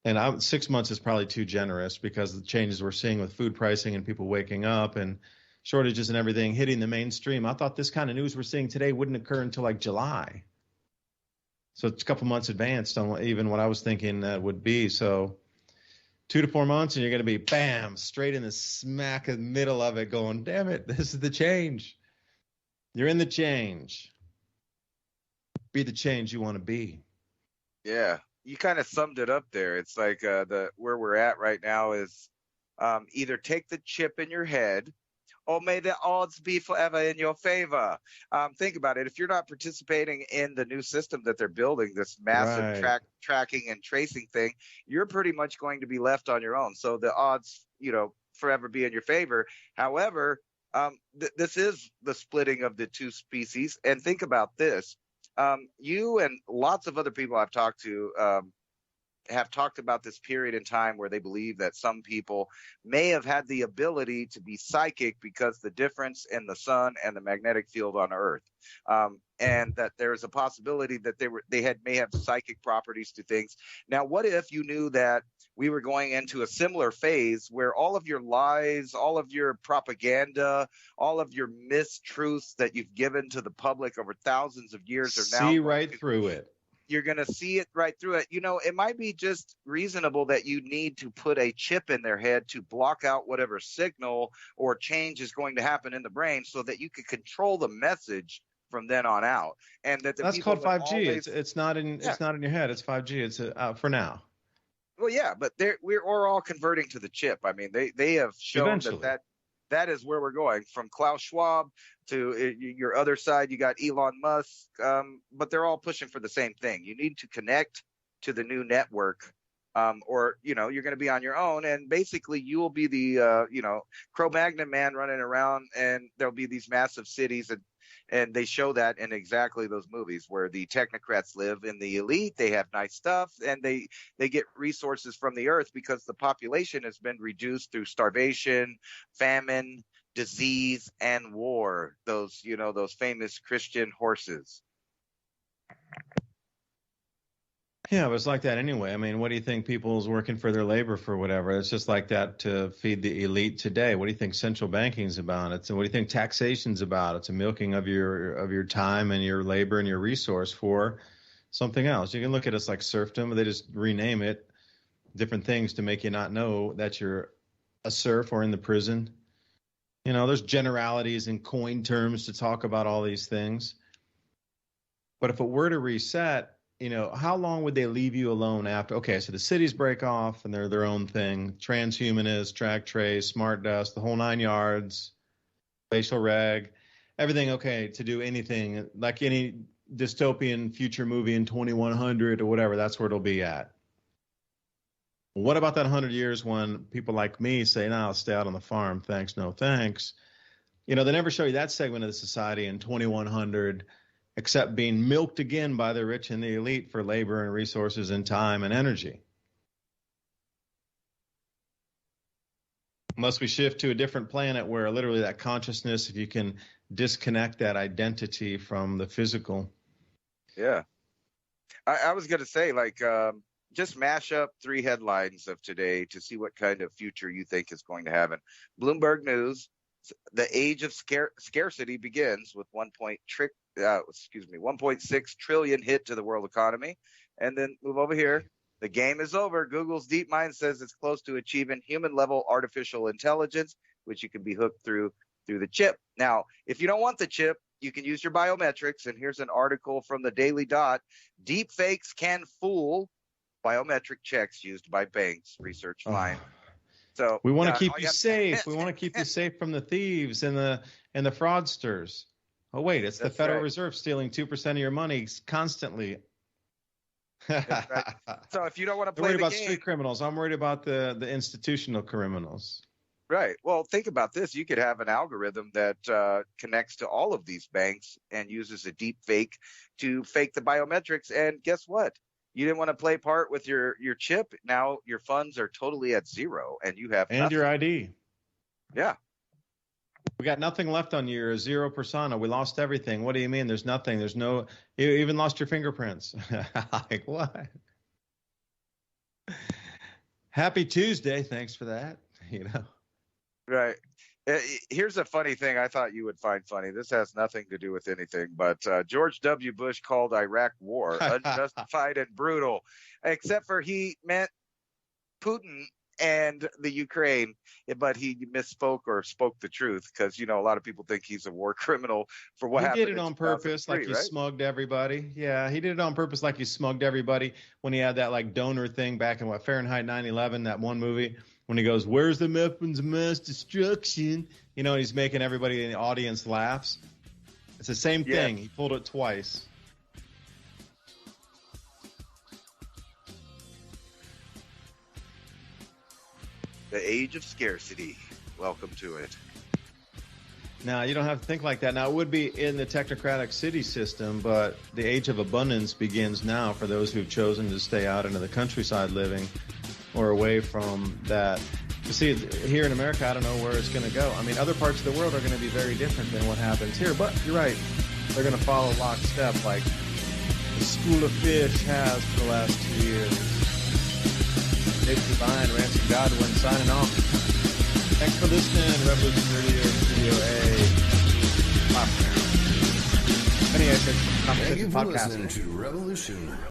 And 6 months is probably too generous because the changes we're seeing with food pricing and people waking up and shortages and everything hitting the mainstream. I thought this kind of news we're seeing today wouldn't occur until like July. So it's a couple months advanced on even what I was thinking that would be. So 2 to 4 months and you're going to be, bam, straight in the smack in the middle of it going, damn it, this is the change. You're in the change. Be the change you want to be. Yeah. You kind of summed it up there. It's like where we're at right now is either take the chip in your head or may the odds be forever in your favor. Think about it. If you're not participating in the new system that they're building, this massive tracking and tracing thing, you're pretty much going to be left on your own. So the odds, forever be in your favor. However, this is the splitting of the two species. And think about this. You and lots of other people I've talked to have talked about this period in time where they believe that some people may have had the ability to be psychic because the difference in the sun and the magnetic field on Earth, and that there's a possibility that they may have psychic properties to things. Now, what if you knew that we were going into a similar phase where all of your lies, all of your propaganda, all of your mistruths that you've given to the public over thousands of years are now see right through it. You're going to see it right through it. It might be just reasonable that you need to put a chip in their head to block out whatever signal or change is going to happen in the brain so that you can control the message from then on out. And that's called 5G. It's not in your head. It's 5G. It's for now. Well, yeah, but we're all converting to the chip. I mean, they have shown that is where we're going. From Klaus Schwab to your other side, you got Elon Musk, but they're all pushing for the same thing. You need to connect to the new network, or you're going to be on your own, and basically you will be the Cro-Magnon man running around, and there'll be these massive cities, and they show that in exactly those movies where the technocrats live in the elite. They have nice stuff, and they get resources from the earth because the population has been reduced through starvation, famine, disease, and war. Those famous Christian horses. Yeah, but it's like that anyway. I mean, what do you think people's working for their labor for whatever? It's just like that to feed the elite today. What do you think central banking's about? What do you think taxation's about? It's a milking of your time and your labor and your resource for something else. You can look at us like serfdom. They just rename it different things to make you not know that you're a serf or in the prison. There's generalities and coin terms to talk about all these things. But if it were to reset, how long would they leave you alone after? Okay, so the cities break off and they're their own thing. Transhumanist, track trace, smart dust, the whole 9 yards, facial reg, everything okay to do anything like any dystopian future movie in 2100 or whatever. That's where it'll be at. What about that 100 years when people like me say, no, I'll stay out on the farm. Thanks, no thanks. They never show you that segment of the society in 2100 except being milked again by the rich and the elite for labor and resources and time and energy. Unless we shift to a different planet where literally that consciousness, if you can disconnect that identity from the physical. Yeah. I was going to say, just mash up 3 headlines of today to see what kind of future you think is going to happen. Bloomberg News, the age of scarcity begins with 1.6 trillion hit to the world economy. And then move over here. The game is over. Google's DeepMind says it's close to achieving human-level artificial intelligence, which you can be hooked through the chip. Now, if you don't want the chip, you can use your biometrics. And here's an article from the Daily Dot. Deep fakes can fool biometric checks used by banks, research finds. So we want to keep you safe. We want to keep you safe from the thieves and the fraudsters. Oh, wait, it's the Federal Reserve stealing 2% of your money constantly. Right. So if you don't want to play the game, I'm worried about street criminals. I'm worried about the institutional criminals. Right. Well, think about this. You could have an algorithm that connects to all of these banks and uses a deep fake to fake the biometrics. And guess what? You didn't want to play part with your chip. Now your funds are totally at zero and you have nothing. Your ID. Yeah. We got nothing left on you. You're a zero persona. We lost everything. What do you mean? There's nothing. There's no. You even lost your fingerprints. Like what? Happy Tuesday. Thanks for that. You know. Right. Here's a funny thing I thought you would find funny. This has nothing to do with anything, but George W. Bush called Iraq war unjustified and brutal, except for he meant Putin and the Ukraine, but he misspoke or spoke the truth because, you know, a lot of people think he's a war criminal for what happened. He did it on purpose, like he smugged everybody. Yeah, he did it on purpose, like he smugged everybody when he had that like donor thing back in Fahrenheit 9/11, that one movie, when he goes, "Where's the weapons of mass destruction?" You know, he's making everybody in the audience laughs. It's the same thing. He pulled it twice. The age of scarcity. Welcome to it. Now, you don't have to think like that. Now, it would be in the technocratic city system, but the age of abundance begins now for those who've chosen to stay out into the countryside living or away from that. You see, here in America, I don't know where it's going to go. I mean, other parts of the world are going to be very different than what happens here, but you're right. They're going to follow lockstep like the School of Fish has for the last 2 years. Dubyne and Ransom Godwin signing off. Thanks for listening. Revolution Radio, Studio A. MIAC Thank you for listening to Revolution.